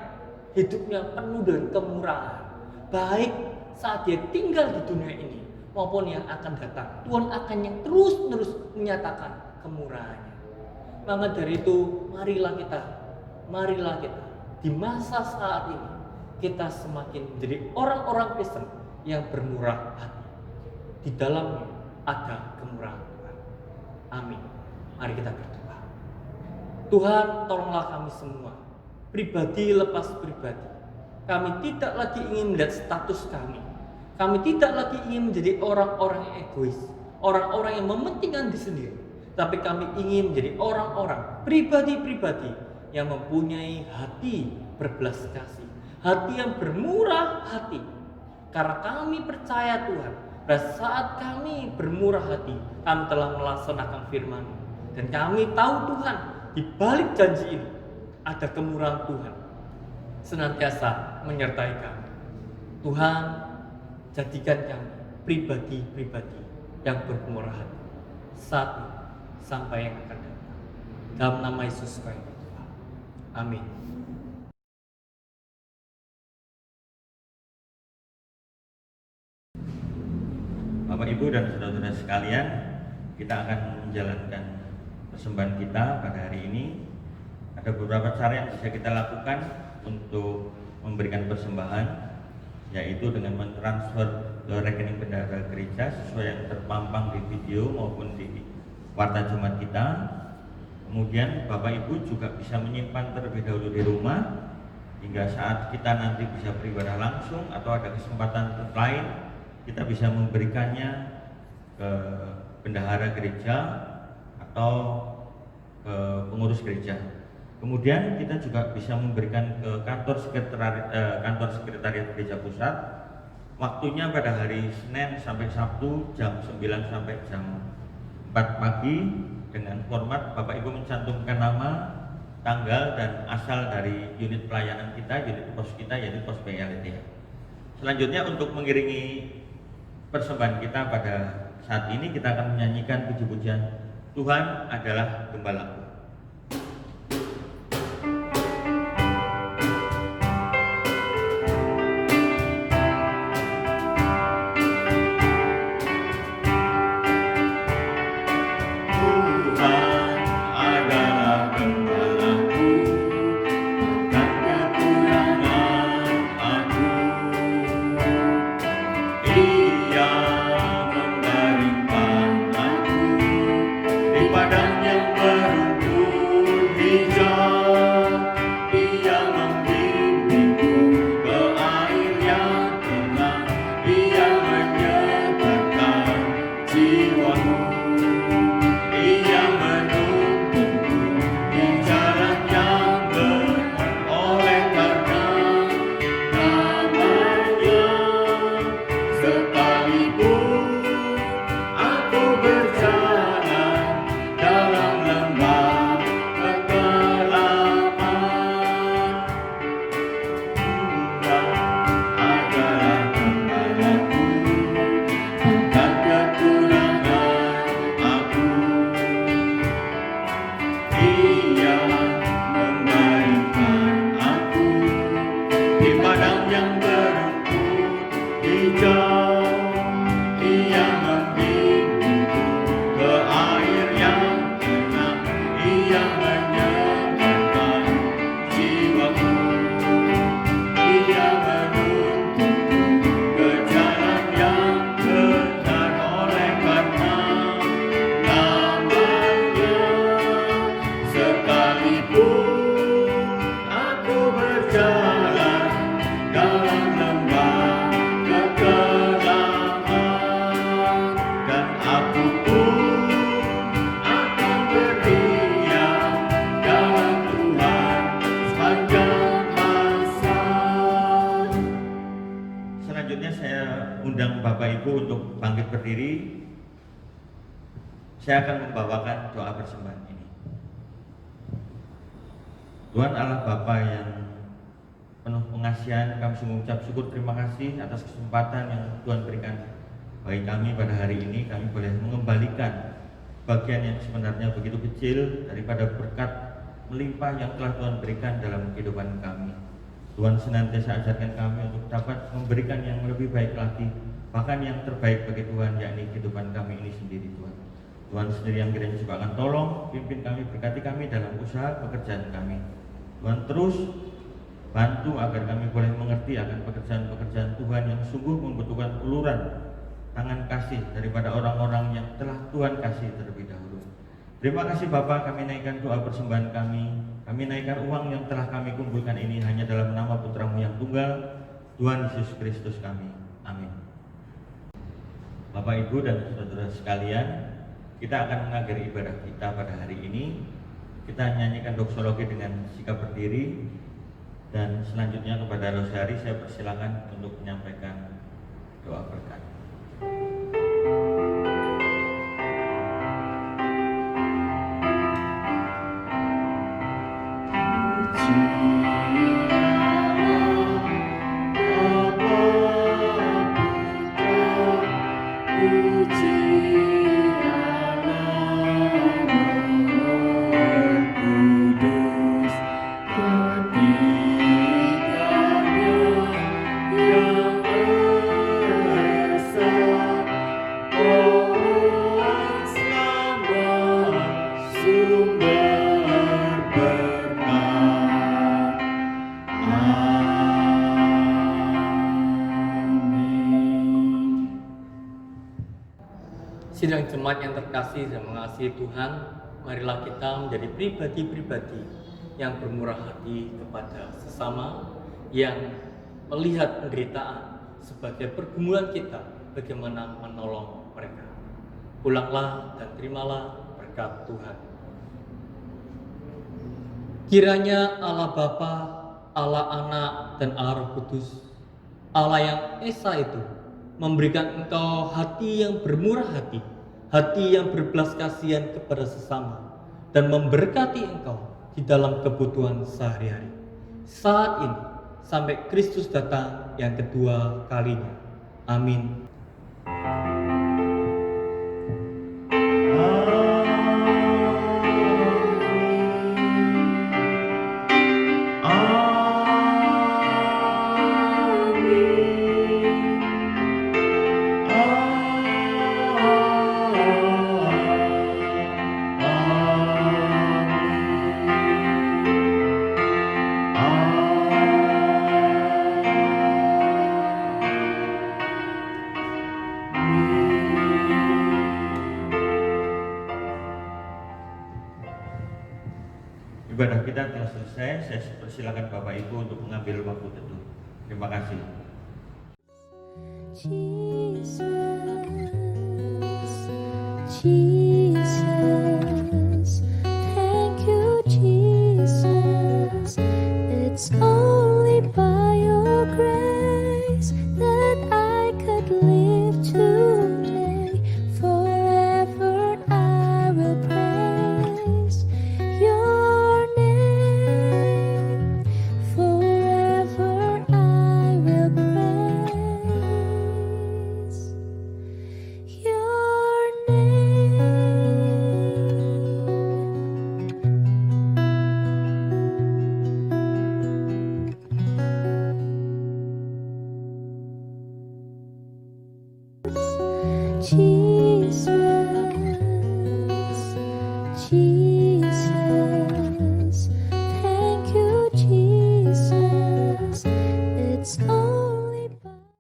hidupnya penuh dengan kemurahan, baik saat dia tinggal di dunia ini maupun yang akan datang. Tuhan akan yang terus-menerus menyatakan kemurahannya. Maka dari itu, marilah kita di masa saat ini kita semakin menjadi orang-orang Kristen yang bermurah hati. Di dalamnya ada kemurahan Tuhan. Amin. Mari kita berdoa. Tuhan, tolonglah kami semua, pribadi lepas pribadi. Kami tidak lagi ingin melihat status kami. Kami tidak lagi ingin menjadi orang-orang yang egois, orang-orang yang mementingkan diri sendiri. Tapi kami ingin menjadi orang-orang, pribadi-pribadi yang mempunyai hati berbelas kasih, hati yang bermurah hati. Karena kami percaya Tuhan, pada saat kami bermurah hati, kami telah melaksanakan firman. Dan kami tahu Tuhan, di balik janji ini ada kemurahan Tuhan senantiasa menyertai kami. Tuhan, jadikan kami pribadi-pribadi yang bermurah hati saat ini sampai yang akan datang. Dalam nama Yesus kami berdoa. Amin. Bapak, Ibu, dan saudara-saudara sekalian, kita akan menjalankan persembahan kita pada hari ini. Ada beberapa cara yang bisa kita lakukan untuk memberikan persembahan, yaitu dengan mentransfer ke rekening bendahara gereja sesuai yang terpampang di video maupun di warta jemaat kita. Kemudian Bapak Ibu juga bisa menyimpan terlebih dahulu di rumah hingga saat kita nanti bisa beribadah langsung atau ada kesempatan lain, kita bisa memberikannya ke bendahara gereja atau ke pengurus gereja. Kemudian kita juga bisa memberikan ke kantor sekretariat gereja pusat. Waktunya pada hari Senin sampai Sabtu jam 9 sampai jam 4 pagi, dengan format Bapak Ibu mencantumkan nama, tanggal, dan asal dari unit pelayanan kita, unit pos kita, yaitu pos PLT. Selanjutnya, untuk mengiringi persembahan kita pada saat ini, kita akan menyanyikan puji-pujian Tuhan adalah Gembalaku. Untuk bangkit berdiri, saya akan membawakan doa persembahan ini. Tuhan Allah Bapa yang penuh pengasihan, kami mengucap syukur terima kasih atas kesempatan yang Tuhan berikan bagi kami pada hari ini. Kami boleh mengembalikan bagian yang sebenarnya begitu kecil daripada berkat melimpah yang telah Tuhan berikan dalam kehidupan kami. Tuhan senantiasa ajarkan kami untuk dapat memberikan yang lebih baik lagi, bahkan yang terbaik bagi Tuhan, yakni kehidupan kami ini sendiri, Tuhan. Tuhan sendiri yang kiranya juga akan tolong, pimpin kami, berkati kami dalam usaha pekerjaan kami. Tuhan terus bantu agar kami boleh mengerti akan pekerjaan-pekerjaan Tuhan yang sungguh membutuhkan uluran tangan kasih daripada orang-orang yang telah Tuhan kasih terlebih dahulu. Terima kasih Bapa, kami naikkan doa persembahan kami naikkan uang yang telah kami kumpulkan ini hanya dalam nama Putra-Mu yang tunggal, Tuhan Yesus Kristus kami. Amin. Bapak, Ibu, dan saudara sekalian, kita akan mengakhiri ibadah kita pada hari ini. Kita nyanyikan doksologi dengan sikap berdiri, dan selanjutnya kepada Rosari saya persilakan untuk menyampaikan doa berkat. Sidang jemaat yang terkasih dan mengasihi Tuhan, marilah kita menjadi pribadi-pribadi yang bermurah hati kepada sesama, yang melihat penderitaan sebagai pergumulan kita, bagaimana menolong mereka. Pulanglah dan terimalah berkat Tuhan. Kiranya Allah Bapa, Allah Anak, dan Allah Roh Kudus, Allah yang Esa itu, memberikan engkau hati yang bermurah hati yang berbelas kasihan kepada sesama, dan memberkati engkau di dalam kebutuhan sehari-hari. Saat ini, sampai Kristus datang yang kedua kalinya. Amin. Ibadah kita telah selesai. Saya persilakan Bapak Ibu untuk mengambil waktu teduh. Terima kasih. Jesus, thank you, Jesus. It's only by your grace that I could live today. Forever I will praise your name. Forever I will praise your name. Jesus.